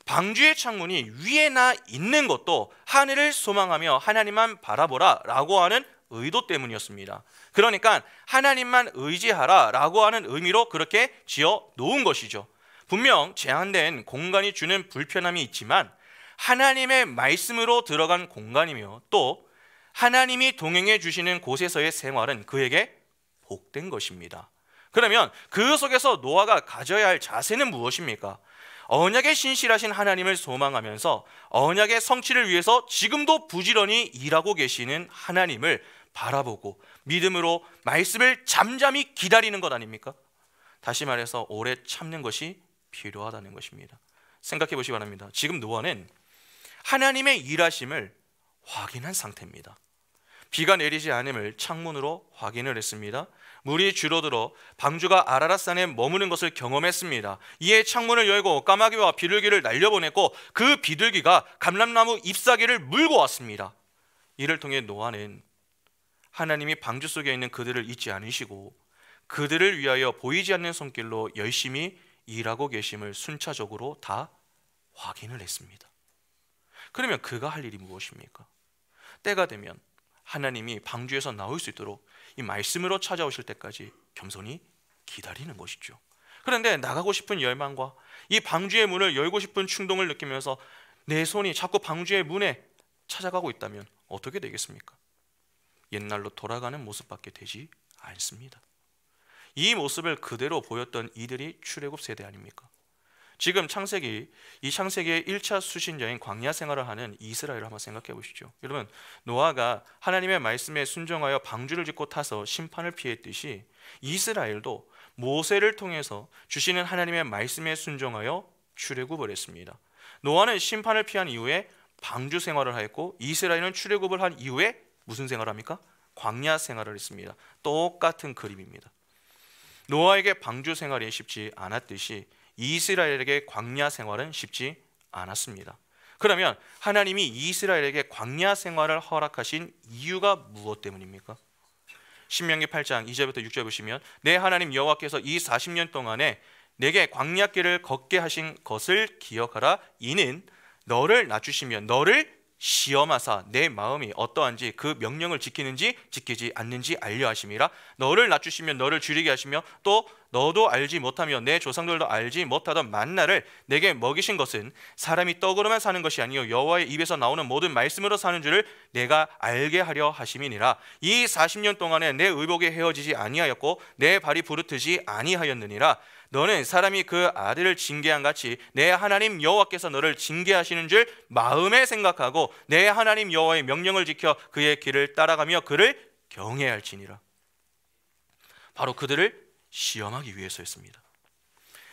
Speaker 1: 방주의 창문이 위에나 있는 것도 하늘을 소망하며 하나님만 바라보라 라고 하는 의도 때문이었습니다. 그러니까 하나님만 의지하라 라고 하는 의미로 그렇게 지어 놓은 것이죠. 분명 제한된 공간이 주는 불편함이 있지만 하나님의 말씀으로 들어간 공간이며 또 하나님이 동행해 주시는 곳에서의 생활은 그에게 복된 것입니다. 그러면 그 속에서 노아가 가져야 할 자세는 무엇입니까? 언약에 신실하신 하나님을 소망하면서 언약의 성취를 위해서 지금도 부지런히 일하고 계시는 하나님을 바라보고 믿음으로 말씀을 잠잠히 기다리는 것 아닙니까? 다시 말해서 오래 참는 것이 필요하다는 것입니다. 생각해 보시기 바랍니다. 지금 노아는 하나님의 일하심을 확인한 상태입니다. 비가 내리지 않음을 창문으로 확인을 했습니다. 물이 줄어들어 방주가 아라랏산에 머무는 것을 경험했습니다. 이에 창문을 열고 까마귀와 비둘기를 날려보냈고 그 비둘기가 감람나무 잎사귀를 물고 왔습니다. 이를 통해 노아는 하나님이 방주 속에 있는 그들을 잊지 않으시고 그들을 위하여 보이지 않는 손길로 열심히 일하고 계심을 순차적으로 다 확인을 했습니다. 그러면 그가 할 일이 무엇입니까? 때가 되면 하나님이 방주에서 나올 수 있도록 이 말씀으로 찾아오실 때까지 겸손히 기다리는 것이죠. 그런데 나가고 싶은 열망과 이 방주의 문을 열고 싶은 충동을 느끼면서 내 손이 자꾸 방주의 문에 찾아가고 있다면 어떻게 되겠습니까? 옛날로 돌아가는 모습밖에 되지 않습니다. 이 모습을 그대로 보였던 이들이 출애굽 세대 아닙니까? 지금 이 창세기의 1차 수신자인 광야 생활을 하는 이스라엘을 한번 생각해 보시죠. 여러분, 노아가 하나님의 말씀에 순종하여 방주를 짓고 타서 심판을 피했듯이 이스라엘도 모세를 통해서 주시는 하나님의 말씀에 순종하여 출애굽을 했습니다. 노아는 심판을 피한 이후에 방주 생활을 하였고, 이스라엘은 출애굽을 한 이후에 무슨 생활을 합니까? 광야 생활을 했습니다. 똑같은 그림입니다. 노아에게 방주 생활이 쉽지 않았듯이 이스라엘에게 광야 생활은 쉽지 않았습니다. 그러면 하나님이 이스라엘에게 광야 생활을 허락하신 이유가 무엇 때문입니까? 신명기 8장 2절부터 6절 보시면, 내 하나님 여호와께서 이 40년 동안에 내게 광야길을 걷게 하신 것을 기억하라. 이는 너를 낮추시며 너를 시험하사 내 마음이 어떠한지 그 명령을 지키는지 지키지 않는지 알려 하심이라. 너를 낮추시며 너를 줄이게 하시며 또 너도 알지 못하며 내 조상들도 알지 못하던 만나를 내게 먹이신 것은 사람이 떡으로만 사는 것이 아니요 여호와의 입에서 나오는 모든 말씀으로 사는 줄을 내가 알게 하려 하심이니라. 이 40년 동안에 내 의복이 헤어지지 아니하였고 내 발이 부르트지 아니하였느니라. 너는 사람이 그 아들을 징계한 같이 내 하나님 여호와께서 너를 징계하시는 줄 마음에 생각하고 내 하나님 여호와의 명령을 지켜 그의 길을 따라가며 그를 경외할지니라. 바로 그들을 시험하기 위해서였습니다.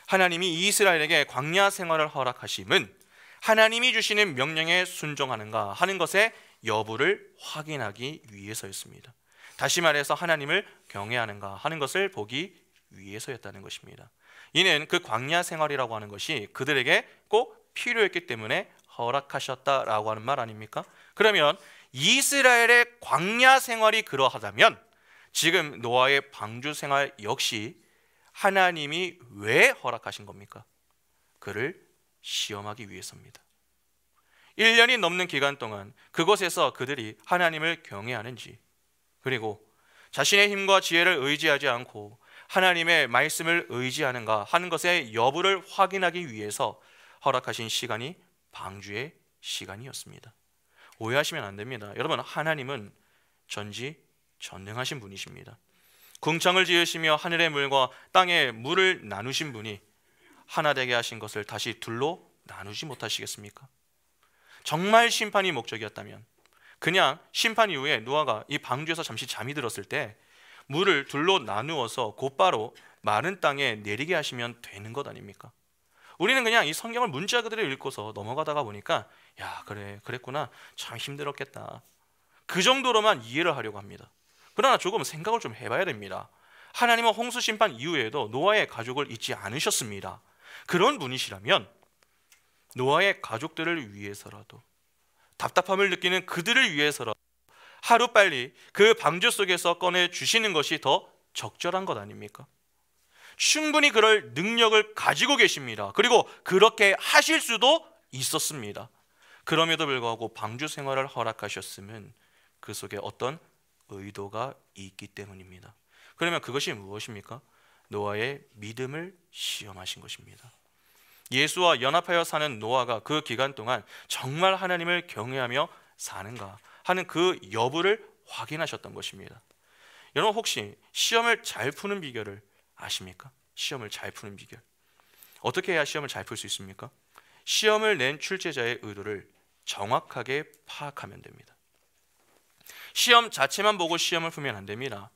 Speaker 1: 하나님이 이스라엘에게 광야 생활을 허락하심은 하나님이 주시는 명령에 순종하는가 하는 것의 여부를 확인하기 위해서였습니다. 다시 말해서 하나님을 경외하는가 하는 것을 보기 위해서였다는 것입니다. 이는 그 광야 생활이라고 하는 것이 그들에게 꼭 필요했기 때문에 허락하셨다라고 하는 말 아닙니까? 그러면 이스라엘의 광야 생활이 그러하다면 지금 노아의 방주 생활 역시 하나님이 왜 허락하신 겁니까? 그를 시험하기 위해서입니다. 1년이 넘는 기간 동안 그곳에서 그들이 하나님을 경외하는지, 그리고 자신의 힘과 지혜를 의지하지 않고 하나님의 말씀을 의지하는가 하는 것의 여부를 확인하기 위해서 허락하신 시간이 방주의 시간이었습니다. 오해하시면 안 됩니다. 여러분, 하나님은 전지전능하신 분이십니다. 궁창을 지으시며 하늘의 물과 땅의 물을 나누신 분이 하나 되게 하신 것을 다시 둘로 나누지 못하시겠습니까? 정말 심판이 목적이었다면 그냥 심판 이후에 노아가 이 방주에서 잠시 잠이 들었을 때 물을 둘로 나누어서 곧바로 마른 땅에 내리게 하시면 되는 것 아닙니까? 우리는 그냥 이 성경을 문자 그대로 읽고서 넘어가다가 보니까 야, 그랬구나, 참 힘들었겠다, 그 정도로만 이해를 하려고 합니다. 그러나 조금 생각을 좀 해봐야 됩니다. 하나님은 홍수 심판 이후에도 노아의 가족을 잊지 않으셨습니다. 그런 분이시라면 노아의 가족들을 위해서라도, 답답함을 느끼는 그들을 위해서라도 하루빨리 그 방주 속에서 꺼내주시는 것이 더 적절한 것 아닙니까? 충분히 그럴 능력을 가지고 계십니다. 그리고 그렇게 하실 수도 있었습니다. 그럼에도 불구하고 방주 생활을 허락하셨음은 그 속에 어떤 의도가 있기 때문입니다. 그러면 그것이 무엇입니까? 노아의 믿음을 시험하신 것입니다. 예수와 연합하여 사는 노아가 그 기간 동안 정말 하나님을 경외하며 사는가 하는 그 여부를 확인하셨던 것입니다. 여러분, 혹시 시험을 잘 푸는 비결을 아십니까? 시험을 잘 푸는 비결. 어떻게 해야 시험을 잘 풀 수 있습니까? 시험을 낸 출제자의 의도를 정확하게 파악하면 됩니다. 시험 자체만 보고 시험을 풀면 안 됩니다.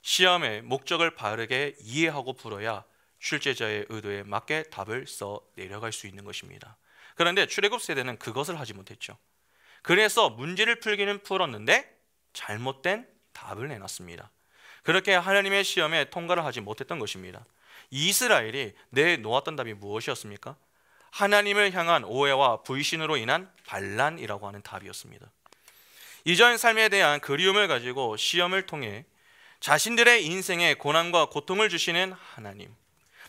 Speaker 1: 시험의 목적을 바르게 이해하고 풀어야 출제자의 의도에 맞게 답을 써 내려갈 수 있는 것입니다. 그런데 출애굽 세대는 그것을 하지 못했죠. 그래서 문제를 풀기는 풀었는데 잘못된 답을 내놨습니다. 그렇게 하나님의 시험에 통과를 하지 못했던 것입니다. 이스라엘이 내놓았던 답이 무엇이었습니까? 하나님을 향한 오해와 불신으로 인한 반란이라고 하는 답이었습니다. 이전 삶에 대한 그리움을 가지고 시험을 통해 자신들의 인생에 고난과 고통을 주시는 하나님,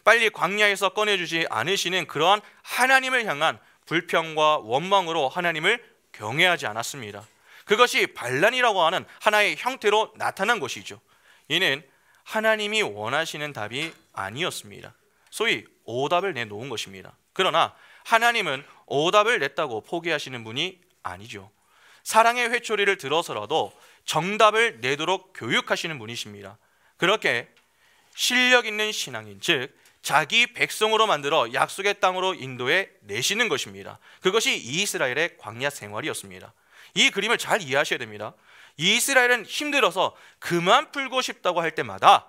Speaker 1: 빨리 광야에서 꺼내주지 않으시는 그러한 하나님을 향한 불평과 원망으로 하나님을 경외하지 않았습니다. 그것이 반란이라고 하는 하나의 형태로 나타난 것이죠. 이는 하나님이 원하시는 답이 아니었습니다. 소위 오답을 내놓은 것입니다. 그러나 하나님은 오답을 냈다고 포기하시는 분이 아니죠. 사랑의 회초리를 들어서라도 정답을 내도록 교육하시는 분이십니다. 그렇게 실력 있는 신앙인, 즉 자기 백성으로 만들어 약속의 땅으로 인도해 내시는 것입니다. 그것이 이스라엘의 광야 생활이었습니다. 이 그림을 잘 이해하셔야 됩니다. 이스라엘은 힘들어서 그만 풀고 싶다고 할 때마다,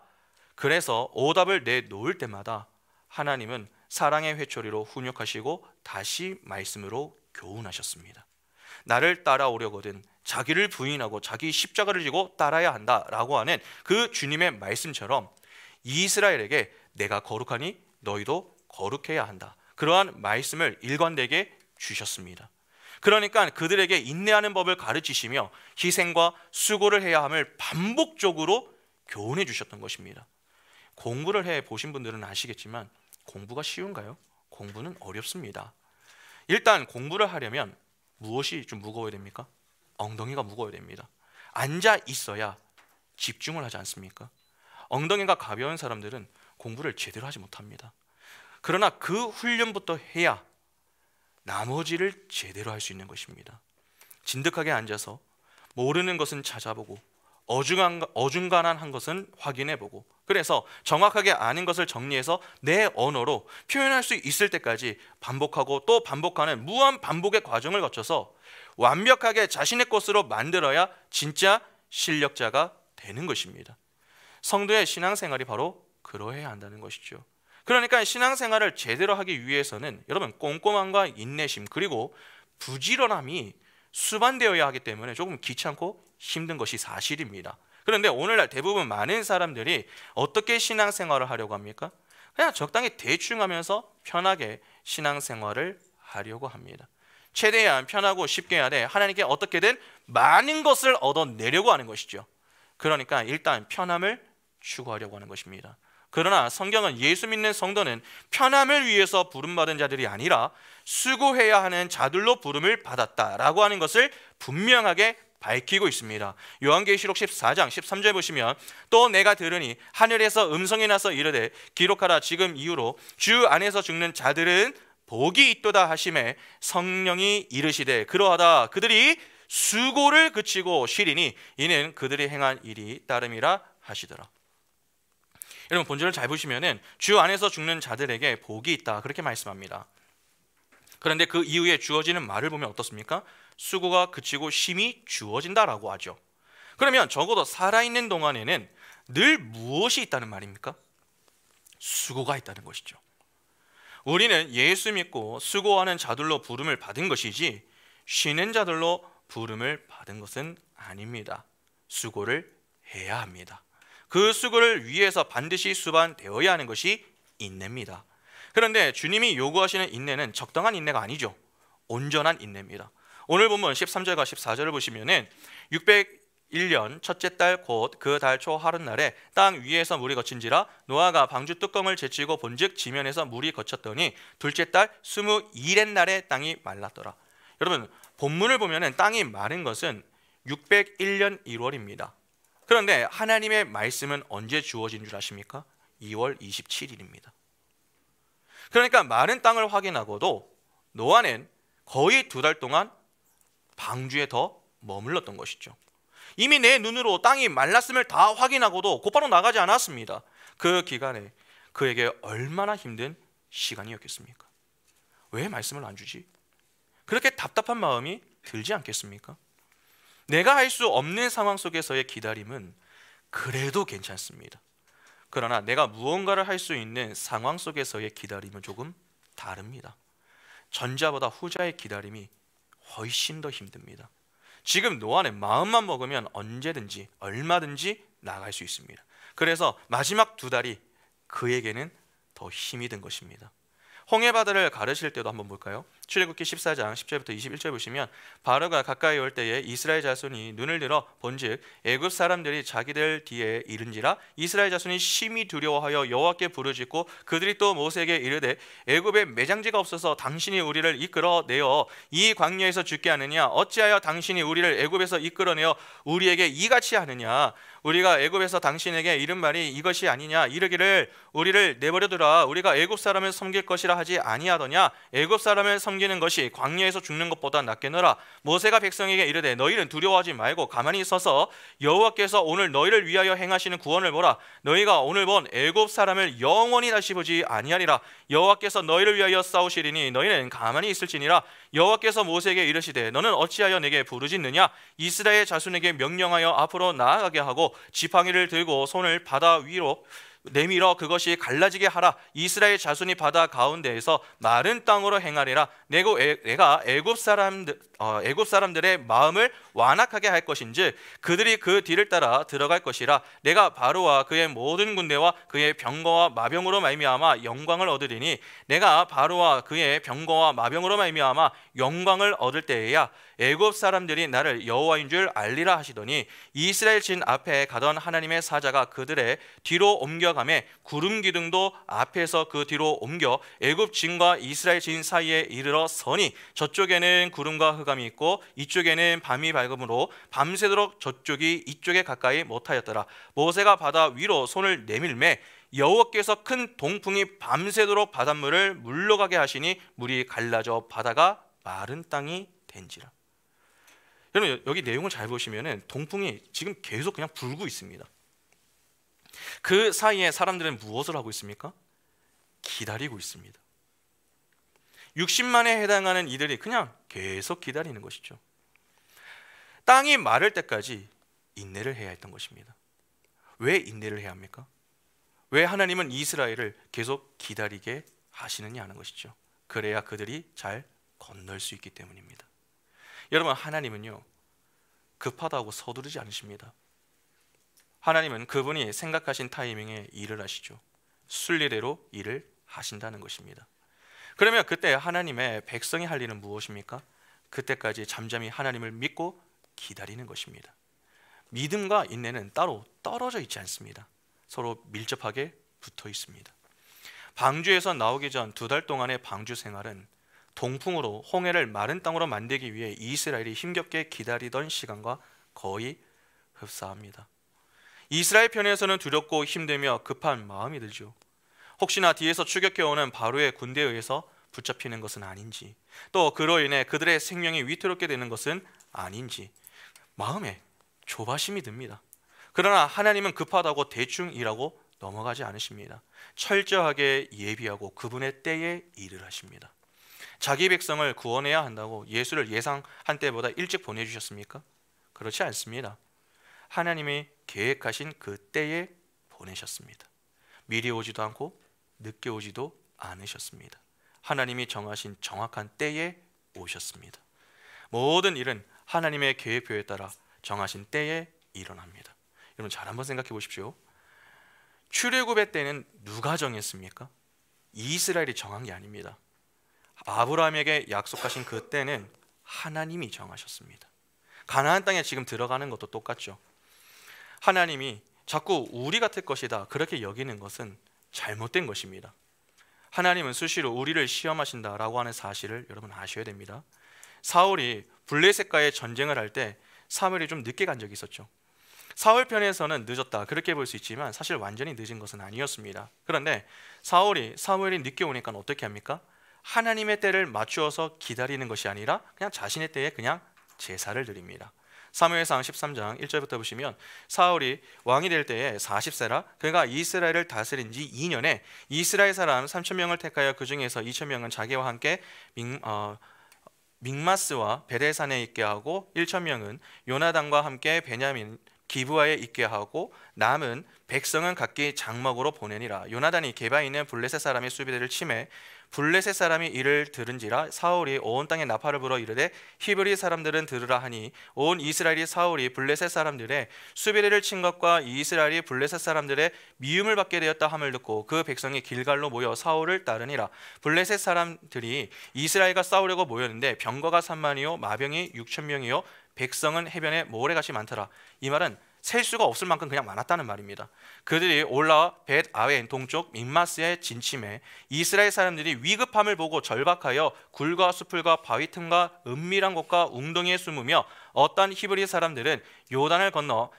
Speaker 1: 그래서 오답을 내놓을 때마다 하나님은 사랑의 회초리로 훈육하시고 다시 말씀으로 교훈하셨습니다. 나를 따라오려거든 자기를 부인하고 자기 십자가를 지고 따라야 한다라고 하는 그 주님의 말씀처럼 이스라엘에게 내가 거룩하니 너희도 거룩해야 한다, 그러한 말씀을 일관되게 주셨습니다. 그러니까 그들에게 인내하는 법을 가르치시며 희생과 수고를 해야 함을 반복적으로 교훈해 주셨던 것입니다. 공부를 해 보신 분들은 아시겠지만 공부가 쉬운가요? 공부는 어렵습니다. 일단 공부를 하려면 무엇이 좀 무거워야 됩니까? 엉덩이가 무거워야 됩니다. 앉아 있어야 집중을 하지 않습니까? 엉덩이가 가벼운 사람들은 공부를 제대로 하지 못합니다. 그러나 그 훈련부터 해야 나머지를 제대로 할 수 있는 것입니다. 진득하게 앉아서 모르는 것은 찾아보고 어중간한 것은 확인해보고, 그래서 정확하게 아는 것을 정리해서 내 언어로 표현할 수 있을 때까지 반복하고 또 반복하는 무한 반복의 과정을 거쳐서 완벽하게 자신의 것으로 만들어야 진짜 실력자가 되는 것입니다. 성도의 신앙생활이 바로 그러해야 한다는 것이죠. 그러니까 신앙생활을 제대로 하기 위해서는 여러분 꼼꼼함과 인내심 그리고 부지런함이 수반되어야 하기 때문에 조금 귀찮고 힘든 것이 사실입니다. 그런데 오늘날 대부분 많은 사람들이 어떻게 신앙생활을 하려고 합니까? 그냥 적당히 대충 하면서 편하게 신앙생활을 하려고 합니다. 최대한 편하고 쉽게 해야 돼 하나님께 어떻게든 많은 것을 얻어내려고 하는 것이죠. 그러니까 일단 편함을 추구하려고 하는 것입니다. 그러나 성경은 예수 믿는 성도는 편함을 위해서 부름받은 자들이 아니라 수고해야 하는 자들로 부름을 받았다라고 하는 것을 분명하게 밝히고 있습니다. 요한계시록 14장 13절에 보시면 또 내가 들으니 하늘에서 음성이 나서 이르되 기록하라, 지금 이후로 주 안에서 죽는 자들은 복이 있도다 하심에 성령이 이르시되 그러하다 그들이 수고를 그치고 쉬리니 이는 그들이 행한 일이 따름이라 하시더라. 여러분 본절을 잘 보시면은 주 안에서 죽는 자들에게 복이 있다 그렇게 말씀합니다. 그런데 그 이후에 주어지는 말을 보면 어떻습니까? 수고가 그치고 쉼이 주어진다라고 하죠. 그러면 적어도 살아있는 동안에는 늘 무엇이 있다는 말입니까? 수고가 있다는 것이죠. 우리는 예수 믿고 수고하는 자들로 부름을 받은 것이지 쉬는 자들로 부름을 받은 것은 아닙니다. 수고를 해야 합니다. 그 수고를 위해서 반드시 수반되어야 하는 것이 인내입니다. 그런데 주님이 요구하시는 인내는 적당한 인내가 아니죠. 온전한 인내입니다. 오늘 본문 13절과 14절을 보시면은 601년 첫째 달 곧 그 달 초 하룻날에 땅 위에서 물이 거친지라 노아가 방주 뚜껑을 제치고 본즉 지면에서 물이 거쳤더니 둘째 달 22렛 날에 땅이 말랐더라. 여러분 본문을 보면은 땅이 마른 것은 601년 1월입니다. 그런데 하나님의 말씀은 언제 주어진 줄 아십니까? 2월 27일입니다. 그러니까 마른 땅을 확인하고도 노아는 거의 2달 동안 방주에 더 머물렀던 것이죠. 이미 내 눈으로 땅이 말랐음을 다 확인하고도 곧바로 나가지 않았습니다. 그 기간에 그에게 얼마나 힘든 시간이었겠습니까? 왜 말씀을 안 주지? 그렇게 답답한 마음이 들지 않겠습니까? 내가 할 수 없는 상황 속에서의 기다림은 그래도 괜찮습니다. 그러나 내가 무언가를 할 수 있는 상황 속에서의 기다림은 조금 다릅니다. 전자보다 후자의 기다림이 훨씬 더 힘듭니다. 지금 노아는 마음만 먹으면 언제든지 얼마든지 나갈 수 있습니다. 그래서 마지막 2달이 그에게는 더 힘이 든 것입니다. 홍해바다를 가르칠 때도 한번 볼까요? 출애굽기 14장 10절부터 21절 보시면 바로가 가까이 올 때에 이스라엘 자손이 눈을 들어 본즉 애굽 사람들이 자기들 뒤에 이른지라 이스라엘 자손이 심히 두려워하여 여호와께 부르짖고 그들이 또 모세에게 이르되 애굽에 매장지가 없어서 당신이 우리를 이끌어내어 이 광야에서 죽게 하느냐 어찌하여 당신이 우리를 애굽에서 이끌어내어 우리에게 이같이 하느냐 우리가 애굽에서 당신에게 이른 말이 이것이 아니냐 이르기를 우리를 내버려두라 우리가 애굽 사람을 섬길 것이라 하지 아니하더냐 애굽 사람을 섬기 남기는 것이 광야에서 죽는 것보다 낫겠노라. 모세가 백성에게 이르되 너희는 두려워하지 말고 가만히 서서 여호와께서 오늘 너희를 위하여 행하시는 구원을 보라. 너희가 오늘 본 애굽 사람을 영원히 다시 보지 아니하리라. 여호와께서 너희를 위하여 싸우시리니 너희는 가만히 있을지니라. 여호와께서 모세에게 이르시되 너는 어찌하여 내게 부르짖느냐. 이스라엘 자손에게 명령하여 앞으로 나아가게 하고 지팡이를 들고 손을 바다 위로 내밀어 그것이 갈라지게 하라. 이스라엘 자손이 바다 가운데에서 마른 땅으로 행하리라. 내가 애굽 사람들의 마음을 완악하게 할 것인지 그들이 그 뒤를 따라 들어갈 것이라. 내가 바로와 그의 모든 군대와 그의 병거와 마병으로 말미암아 영광을 얻으리니 내가 바로와 그의 병거와 마병으로 말미암아 영광을 얻을 때에야 애굽 사람들이 나를 여호와인 줄 알리라 하시더니 이스라엘 진 앞에 가던 하나님의 사자가 그들의 뒤로 옮겨가매 구름 기둥도 앞에서 그 뒤로 옮겨 애굽 진과 이스라엘 진 사이에 이르러 서니 저쪽에는 구름과 흑암이 있고 이쪽에는 밤이 밝음으로 밤새도록 저쪽이 이쪽에 가까이 못하였더라. 모세가 바다 위로 손을 내밀매 여호와께서 큰 동풍이 밤새도록 바닷물을 물러가게 하시니 물이 갈라져 바다가 마른 땅이 된지라. 여러분 여기 내용을 잘 보시면은 동풍이 지금 계속 그냥 불고 있습니다. 그 사이에 사람들은 무엇을 하고 있습니까? 기다리고 있습니다. 60만에 해당하는 이들이 그냥 계속 기다리는 것이죠. 땅이 마를 때까지 인내를 해야 했던 것입니다. 왜 인내를 해야 합니까? 왜 하나님은 이스라엘을 계속 기다리게 하시느냐 하는 것이죠. 그래야 그들이 잘 건널 수 있기 때문입니다. 여러분 하나님은요 급하다고 서두르지 않으십니다. 하나님은 그분이 생각하신 타이밍에 일을 하시죠. 순리대로 일을 하신다는 것입니다. 그러면 그때 하나님의 백성이 할 일은 무엇입니까? 그때까지 잠잠히 하나님을 믿고 기다리는 것입니다. 믿음과 인내는 따로 떨어져 있지 않습니다. 서로 밀접하게 붙어 있습니다. 방주에서 나오기 전 2달 동안의 방주 생활은 동풍으로 홍해를 마른 땅으로 만들기 위해 이스라엘이 힘겹게 기다리던 시간과 거의 흡사합니다. 이스라엘 편에서는 두렵고 힘들며 급한 마음이 들죠. 혹시나 뒤에서 추격해오는 바로의 군대에 의해서 붙잡히는 것은 아닌지, 또 그로 인해 그들의 생명이 위태롭게 되는 것은 아닌지 마음에 조바심이 듭니다. 그러나 하나님은 급하다고 대충 일하고 넘어가지 않으십니다. 철저하게 예비하고 그분의 때에 일을 하십니다. 자기 백성을 구원해야 한다고 예수를 예상한 때보다 일찍 보내주셨습니까? 그렇지 않습니다. 하나님이 계획하신 그 때에 보내셨습니다. 미리 오지도 않고 늦게 오지도 않으셨습니다. 하나님이 정하신 정확한 때에 오셨습니다. 모든 일은 하나님의 계획표에 따라 정하신 때에 일어납니다. 여러분 잘 한번 생각해 보십시오. 출애굽의 때는 누가 정했습니까? 이스라엘이 정한 게 아닙니다. 아브라함에게 약속하신 그 때는 하나님이 정하셨습니다. 가나안 땅에 지금 들어가는 것도 똑같죠. 하나님이 자꾸 우리 같을 것이다 그렇게 여기는 것은 잘못된 것입니다. 하나님은 수시로 우리를 시험하신다라고 하는 사실을 여러분 아셔야 됩니다. 사울이 블레셋과의 전쟁을 할 때 사무엘이 좀 늦게 간 적이 있었죠. 사울 편에서는 늦었다 그렇게 볼 수 있지만 사실 완전히 늦은 것은 아니었습니다. 그런데 사무엘이 늦게 오니까 어떻게 합니까? 하나님의 때를 맞추어서 기다리는 것이 아니라 그냥 자신의 때에 그냥 제사를 드립니다. 사무엘상 13장 1절부터 보시면 사울이 왕이 될 때에 40세라 그가 이스라엘을 다스린 지 2년에 이스라엘 사람 3,000명을 택하여 그 중에서 2,000명은 자기와 함께 믹마스와 베델산에 있게 하고 1,000명은 요나단과 함께 베냐민 기브아에 있게 하고 남은 백성은 각기 장막으로 보내니라. 요나단이 게바에 있는 블레셋 사람의 수비대를 치매 블레셋 사람이 이를 들은지라 사울이 온 땅에 나팔을 불어 이르되 히브리 사람들은 들으라 하니 온 이스라엘이 사울이 블레셋 사람들의 수비대를 친 것과 이스라엘이 블레셋 사람들의 미움을 받게 되었다 함을 듣고 그 백성이 길갈로 모여 사울을 따르니라. 블레셋 사람들이 이스라엘과 싸우려고 모였는데 병거가 3만이요 마병이 6,000명이요 백성은 해변에 모래같이 많더라. 이 말은 셀 수가 없을 만큼 그냥 많았다는 말입니다. 그들이 올라와 벳 아웬 동쪽 믹마스에 진침해 이스라엘 사람들이 위급함을 보고 절박하여 굴과 수풀과 바위 틈과 은밀한 곳과 웅덩이에 숨으며 어떤 히브리 사람들은 요단을 건너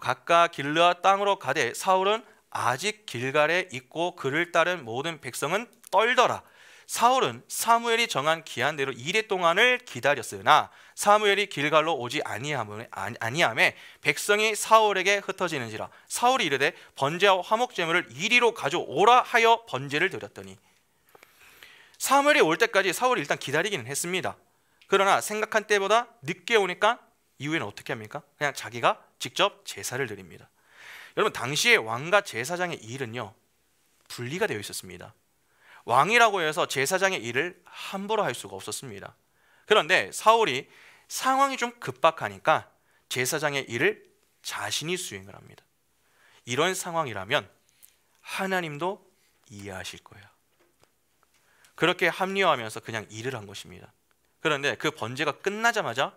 Speaker 1: 각각 길르앗 땅으로 가되 사울은 아직 길갈에 있고 그를 따른 모든 백성은 떨더라. 사울은 사무엘이 정한 기한대로 이레 동안을 기다렸으나 사무엘이 길갈로 오지 아니함에 백성이 사울에게 흩어지는지라. 사울이 이르되 번제와 화목제물을 이리로 가져오라 하여 번제를 드렸더니. 사무엘이 올 때까지 사울이 일단 기다리기는 했습니다. 그러나 생각한 때보다 늦게 오니까 이후에는 어떻게 합니까? 그냥 자기가 직접 제사를 드립니다. 여러분, 당시에 왕과 제사장의 일은요, 분리가 되어 있었습니다. 왕이라고 해서 제사장의 일을 함부로 할 수가 없었습니다. 그런데 사울이 상황이 좀 급박하니까 제사장의 일을 자신이 수행을 합니다. 이런 상황이라면 하나님도 이해하실 거예요. 그렇게 합리화하면서 그냥 일을 한 것입니다. 그런데 그 번제가 끝나자마자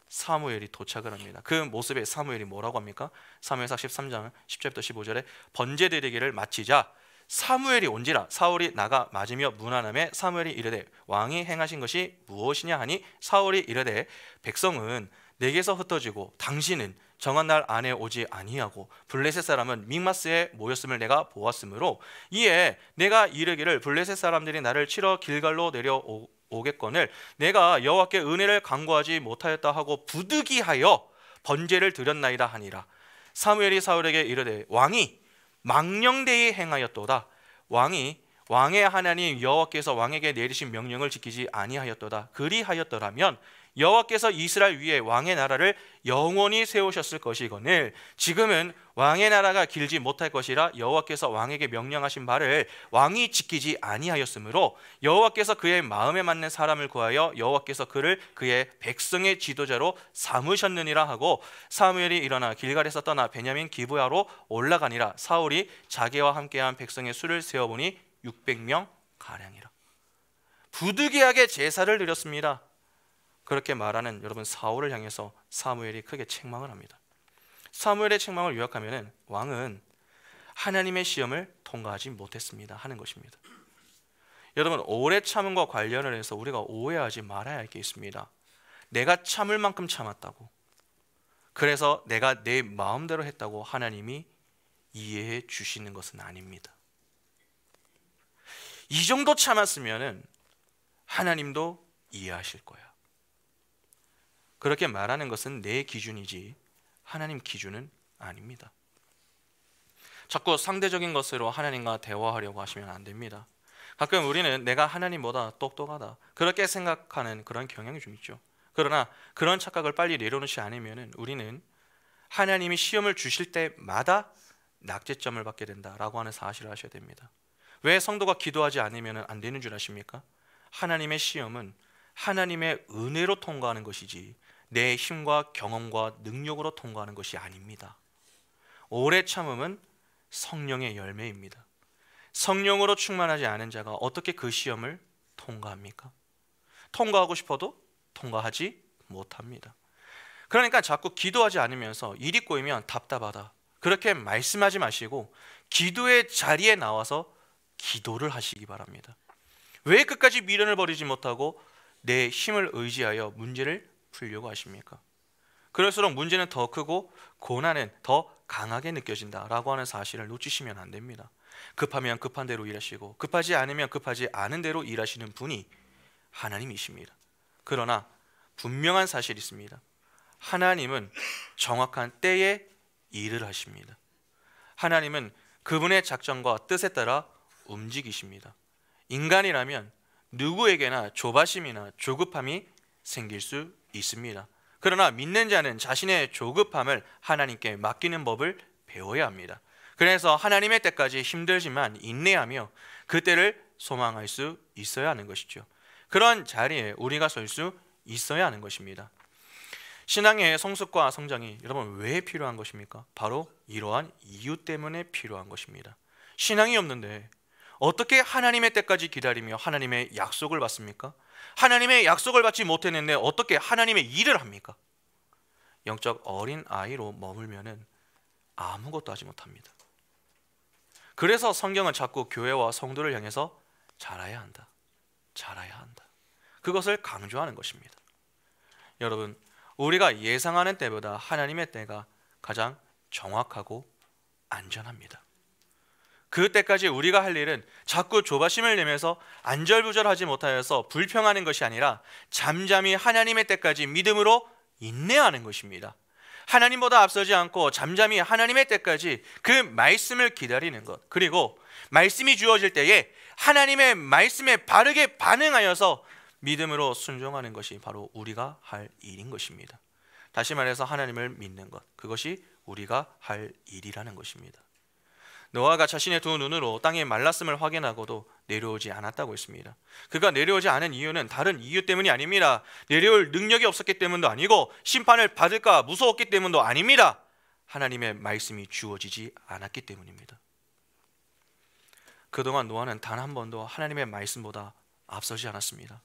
Speaker 1: 사무엘이 도착을 합니다. 그 모습에 사무엘이 뭐라고 합니까? 사무엘상 13장 10절부터 15절에 번제 드리기를 마치자 사무엘이 온지라. 사울이 나가 맞으며 문안함에 사무엘이 이르되 왕이 행하신 것이 무엇이냐 하니 사울이 이르되 백성은 내게서 흩어지고 당신은 정한 날 안에 오지 아니하고 블레셋 사람은 믹마스에 모였음을 내가 보았으므로 이에 내가 이르기를 블레셋 사람들이 나를 치러 길갈로 내려오겠거늘 내가 여호와께 은혜를 간구하지 못하였다 하고 부득이하여 번제를 드렸나이다 하니라. 사무엘이 사울에게 이르되 왕이 망령되이 행하였도다. 왕의 하나님 여호와께서 왕에게 내리신 명령을 지키지 아니하였도다. 그리하였더라면 여호와께서 이스라엘 위에 왕의 나라를 영원히 세우셨을 것이거늘 지금은 왕의 나라가 길지 못할 것이라 여호와께서 왕에게 명령하신 바를 왕이 지키지 아니하였으므로 여호와께서 그의 마음에 맞는 사람을 구하여 여호와께서 그를 그의 백성의 지도자로 삼으셨느니라 하고 사무엘이 일어나 길갈에서 떠나 베냐민 기브야로 올라가니라. 사울이 자기와 함께한 백성의 수를 세어보니 600명 가량이라. 부득이하게 제사를 드렸습니다. 그렇게 말하는 여러분 사울을 향해서 사무엘이 크게 책망을 합니다. 사무엘의 책망을 요약하면 왕은 하나님의 시험을 통과하지 못했습니다 하는 것입니다. 여러분, 오래 참음과 관련을 해서 우리가 오해하지 말아야 할 게 있습니다. 내가 참을 만큼 참았다고, 그래서 내가 내 마음대로 했다고 하나님이 이해해 주시는 것은 아닙니다. 이 정도 참았으면 하나님도 이해하실 거야. 그렇게 말하는 것은 내 기준이지 하나님 기준은 아닙니다. 자꾸 상대적인 것으로 하나님과 대화하려고 하시면 안 됩니다. 가끔 우리는 내가 하나님보다 똑똑하다 그렇게 생각하는 그런 경향이 좀 있죠. 그러나 그런 착각을 빨리 내려놓지 않으면 우리는 하나님이 시험을 주실 때마다 낙제점을 받게 된다라고 하는 사실을 아셔야 됩니다. 왜 성도가 기도하지 않으면 안 되는 줄 아십니까? 하나님의 시험은 하나님의 은혜로 통과하는 것이지 내 힘과 경험과 능력으로 통과하는 것이 아닙니다. 오래 참음은 성령의 열매입니다. 성령으로 충만하지 않은 자가 어떻게 그 시험을 통과합니까? 통과하고 싶어도 통과하지 못합니다. 그러니까 자꾸 기도하지 않으면서 일이 꼬이면 답답하다 그렇게 말씀하지 마시고 기도의 자리에 나와서 기도를 하시기 바랍니다. 왜 끝까지 미련을 버리지 못하고 내 힘을 의지하여 문제를 풀려고 하십니까? 그럴수록 문제는 더 크고 고난은 더 강하게 느껴진다라고 하는 사실을 놓치시면 안 됩니다. 급하면 급한 대로 일하시고 급하지 않으면 급하지 않은 대로 일하시는 분이 하나님이십니다. 그러나 분명한 사실이 있습니다. 하나님은 정확한 때에 일을 하십니다. 하나님은 그분의 작전과 뜻에 따라 움직이십니다. 인간이라면 누구에게나 조바심이나 조급함이 생길 수 있습니다. 그러나 믿는 자는 자신의 조급함을 하나님께 맡기는 법을 배워야 합니다. 그래서 하나님의 때까지 힘들지만 인내하며 그 때를 소망할 수 있어야 하는 것이죠. 그런 자리에 우리가 설 수 있어야 하는 것입니다. 신앙의 성숙과 성장이 여러분 왜 필요한 것입니까? 바로 이러한 이유 때문에 필요한 것입니다. 신앙이 없는데 어떻게 하나님의 때까지 기다리며 하나님의 약속을 받습니까? 하나님의 약속을 받지 못했는데 어떻게 하나님의 일을 합니까? 영적 어린 아이로 머물면은 아무것도 하지 못합니다. 그래서 성경은 자꾸 교회와 성도를 향해서 자라야 한다, 자라야 한다. 그것을 강조하는 것입니다. 여러분, 우리가 예상하는 때보다 하나님의 때가 가장 정확하고 안전합니다. 그때까지 우리가 할 일은 자꾸 조바심을 내면서 안절부절하지 못하여서 불평하는 것이 아니라 잠잠히 하나님의 때까지 믿음으로 인내하는 것입니다. 하나님보다 앞서지 않고 잠잠히 하나님의 때까지 그 말씀을 기다리는 것, 그리고 말씀이 주어질 때에 하나님의 말씀에 바르게 반응하여서 믿음으로 순종하는 것이 바로 우리가 할 일인 것입니다. 다시 말해서 하나님을 믿는 것, 그것이 우리가 할 일이라는 것입니다. 노아가 자신의 두 눈으로 땅이 말랐음을 확인하고도 내려오지 않았다고 했습니다. 그가 내려오지 않은 이유는 다른 이유 때문이 아닙니다. 내려올 능력이 없었기 때문도 아니고 심판을 받을까 무서웠기 때문도 아닙니다. 하나님의 말씀이 주어지지 않았기 때문입니다. 그동안 노아는 단 한 번도 하나님의 말씀보다 앞서지 않았습니다.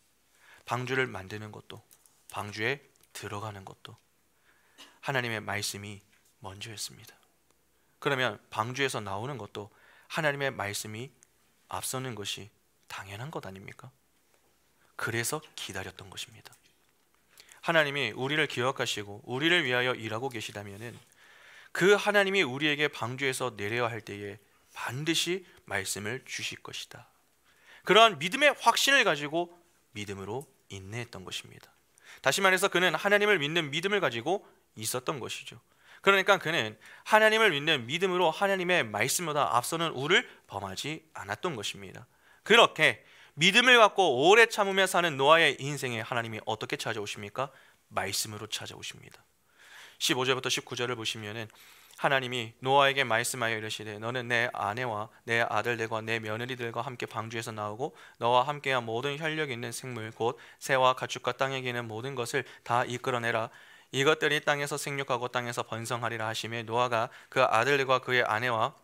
Speaker 1: 방주를 만드는 것도, 방주에 들어가는 것도 하나님의 말씀이 먼저였습니다. 그러면 방주에서 나오는 것도 하나님의 말씀이 앞서는 것이 당연한 것 아닙니까? 그래서 기다렸던 것입니다. 하나님이 우리를 기억하시고 우리를 위하여 일하고 계시다면 그 하나님이 우리에게 방주에서 내려야 할 때에 반드시 말씀을 주실 것이다. 그러한 믿음의 확신을 가지고 믿음으로 인내했던 것입니다. 다시 말해서 그는 하나님을 믿는 믿음을 가지고 있었던 것이죠. 그러니까 그는 하나님을 믿는 믿음으로 하나님의 말씀보다 앞서는 우를 범하지 않았던 것입니다. 그렇게 믿음을 갖고 오래 참으며 사는 노아의 인생에 하나님이 어떻게 찾아오십니까? 말씀으로 찾아오십니다. 15절부터 19절을 보시면은 하나님이 노아에게 말씀하여 이르시되 너는 내 아내와 내 아들들과 내 며느리들과 함께 방주에서 나오고 너와 함께한 모든 혈력 있는 생물 곧 새와 가축과 땅에 기는 모든 것을 다 이끌어내라. 이것들이 땅에서 생육하고 땅에서 번성하리라 하시며 노아가 그 아들들과 그의 아내와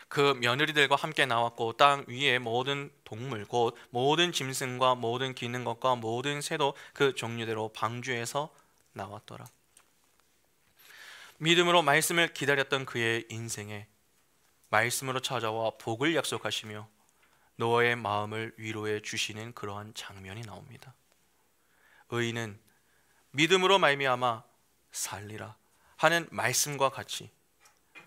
Speaker 1: 그 며느리들과 함께 나왔고 땅 위의 모든 동물 곧 모든 짐승과 모든 기는 것과 모든 새도 그 종류대로 방주에서 나왔더라. 믿음으로 말씀을 기다렸던 그의 인생에 말씀으로 찾아와 복을 약속하시며 노아의 마음을 위로해 주시는 그러한 장면이 나옵니다. 의인은 믿음으로 말미암아 살리라 하는 말씀과 같이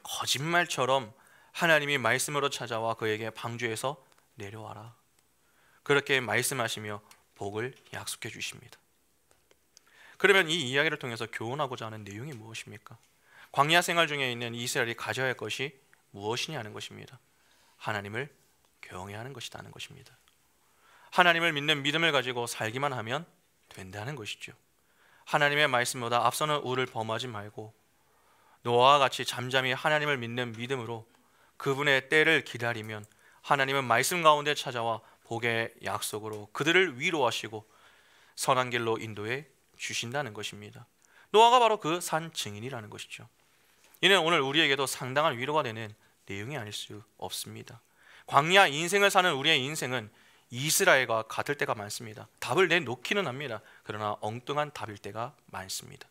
Speaker 1: 거짓말처럼 하나님이 말씀으로 찾아와 그에게 방주에서 내려와라 그렇게 말씀하시며 복을 약속해 주십니다. 그러면 이 이야기를 통해서 교훈하고자 하는 내용이 무엇입니까? 광야 생활 중에 있는 이스라엘이 가져야 할 것이 무엇이냐는 것입니다. 하나님을 경외하는 것이라는 것입니다. 하나님을 믿는 믿음을 가지고 살기만 하면 된다는 것이죠. 하나님의 말씀보다 앞서는 우를 범하지 말고 노아와 같이 잠잠히 하나님을 믿는 믿음으로 그분의 때를 기다리면 하나님은 말씀 가운데 찾아와 복의 약속으로 그들을 위로하시고 선한 길로 인도해 주신다는 것입니다. 노아가 바로 그 산 증인이라는 것이죠. 이는 오늘 우리에게도 상당한 위로가 되는 내용이 아닐 수 없습니다. 광야 인생을 사는 우리의 인생은 이스라엘과 같을 때가 많습니다. 답을 내놓기는 합니다. 그러나 엉뚱한 답일 때가 많습니다.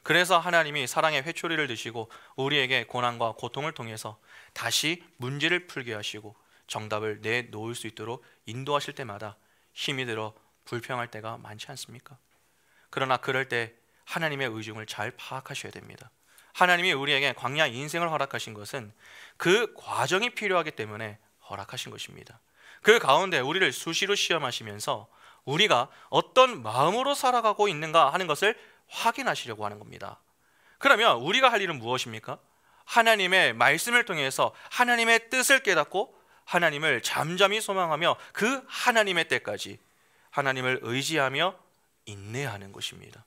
Speaker 1: 그래서 하나님이 사랑의 회초리를 드시고 우리에게 고난과 고통을 통해서 다시 문제를 풀게 하시고 정답을 내놓을 수 있도록 인도하실 때마다 힘이 들어 불평할 때가 많지 않습니까? 그러나 그럴 때 하나님의 의중을 잘 파악하셔야 됩니다. 하나님이 우리에게 광야 인생을 허락하신 것은 그 과정이 필요하기 때문에 허락하신 것입니다. 그 가운데 우리를 수시로 시험하시면서 우리가 어떤 마음으로 살아가고 있는가 하는 것을 확인하시려고 하는 겁니다. 그러면 우리가 할 일은 무엇입니까? 하나님의 말씀을 통해서 하나님의 뜻을 깨닫고 하나님을 잠잠히 소망하며 그 하나님의 때까지 하나님을 의지하며 인내하는 것입니다.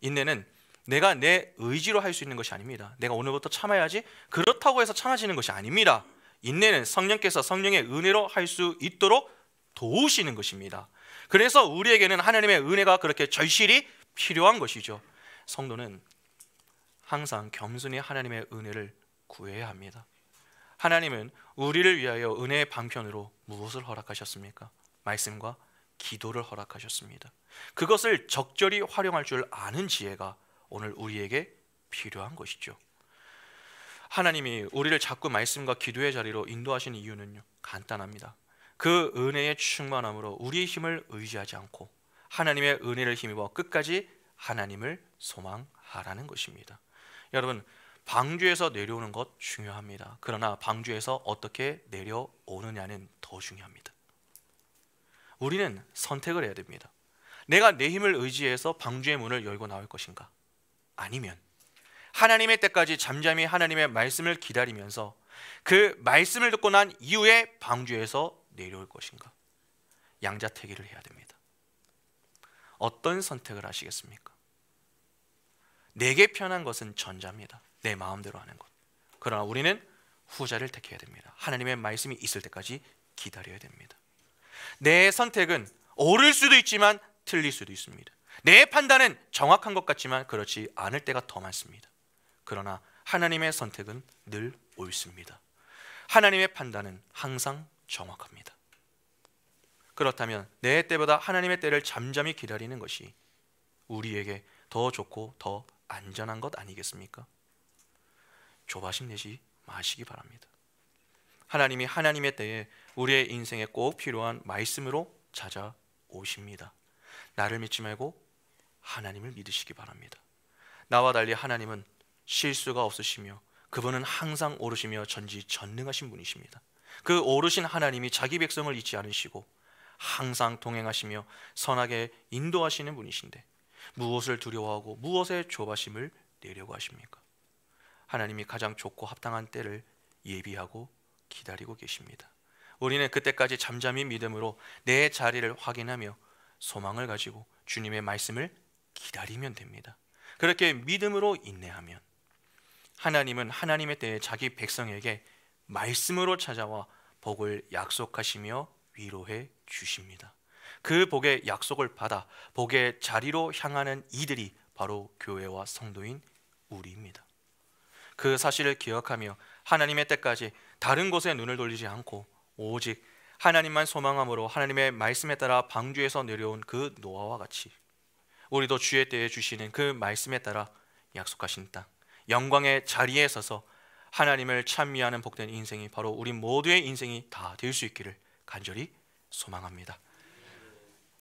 Speaker 1: 인내는 내가 내 의지로 할 수 있는 것이 아닙니다. 내가 오늘부터 참아야지 그렇다고 해서 참아지는 것이 아닙니다. 인내는 성령께서 성령의 은혜로 할 수 있도록 도우시는 것입니다. 그래서 우리에게는 하나님의 은혜가 그렇게 절실히 필요한 것이죠. 성도는 항상 겸손히 하나님의 은혜를 구해야 합니다. 하나님은 우리를 위하여 은혜의 방편으로 무엇을 허락하셨습니까? 말씀과 기도를 허락하셨습니다. 그것을 적절히 활용할 줄 아는 지혜가 오늘 우리에게 필요한 것이죠. 하나님이 우리를 자꾸 말씀과 기도의 자리로 인도하시는 이유는요, 간단합니다. 그 은혜의 충만함으로 우리의 힘을 의지하지 않고 하나님의 은혜를 힘입어 끝까지 하나님을 소망하라는 것입니다. 여러분, 방주에서 내려오는 것 중요합니다. 그러나 방주에서 어떻게 내려오느냐는 더 중요합니다. 우리는 선택을 해야 됩니다. 내가 내 힘을 의지해서 방주의 문을 열고 나올 것인가? 아니면 하나님의 때까지 잠잠히 하나님의 말씀을 기다리면서 그 말씀을 듣고 난 이후에 방주에서 내려올 것인가? 양자택일을 해야 됩니다. 어떤 선택을 하시겠습니까? 내게 편한 것은 전자입니다. 내 마음대로 하는 것. 그러나 우리는 후자를 택해야 됩니다. 하나님의 말씀이 있을 때까지 기다려야 됩니다. 내 선택은 옳을 수도 있지만 틀릴 수도 있습니다. 내 판단은 정확한 것 같지만 그렇지 않을 때가 더 많습니다. 그러나 하나님의 선택은 늘 옳습니다. 하나님의 판단은 항상 정확합니다. 그렇다면 내 때보다 하나님의 때를 잠잠히 기다리는 것이 우리에게 더 좋고 더 안전한 것 아니겠습니까? 조바심 내지 마시기 바랍니다. 하나님이 하나님의 때에 우리의 인생에 꼭 필요한 말씀으로 찾아오십니다. 나를 믿지 말고 하나님을 믿으시기 바랍니다. 나와 달리 하나님은 실수가 없으시며 그분은 항상 오르시며 전지전능하신 분이십니다. 그 오르신 하나님이 자기 백성을 잊지 않으시고 항상 동행하시며 선하게 인도하시는 분이신데 무엇을 두려워하고 무엇에 조바심을 내려고 하십니까? 하나님이 가장 좋고 합당한 때를 예비하고 기다리고 계십니다. 우리는 그때까지 잠잠히 믿음으로 내 자리를 확인하며 소망을 가지고 주님의 말씀을 기다리면 됩니다. 그렇게 믿음으로 인내하면 하나님은 하나님의 때에 자기 백성에게 말씀으로 찾아와 복을 약속하시며 위로해 주십니다. 그 복의 약속을 받아 복의 자리로 향하는 이들이 바로 교회와 성도인 우리입니다. 그 사실을 기억하며 하나님의 때까지 다른 곳에 눈을 돌리지 않고 오직 하나님만 소망함으로 하나님의 말씀에 따라 방주에서 내려온 그 노아와 같이 우리도 주의 때에 주시는 그 말씀에 따라 약속하신 땅 영광의 자리에 서서 하나님을 찬미하는 복된 인생이 바로 우리 모두의 인생이 다 될 수 있기를 간절히 소망합니다.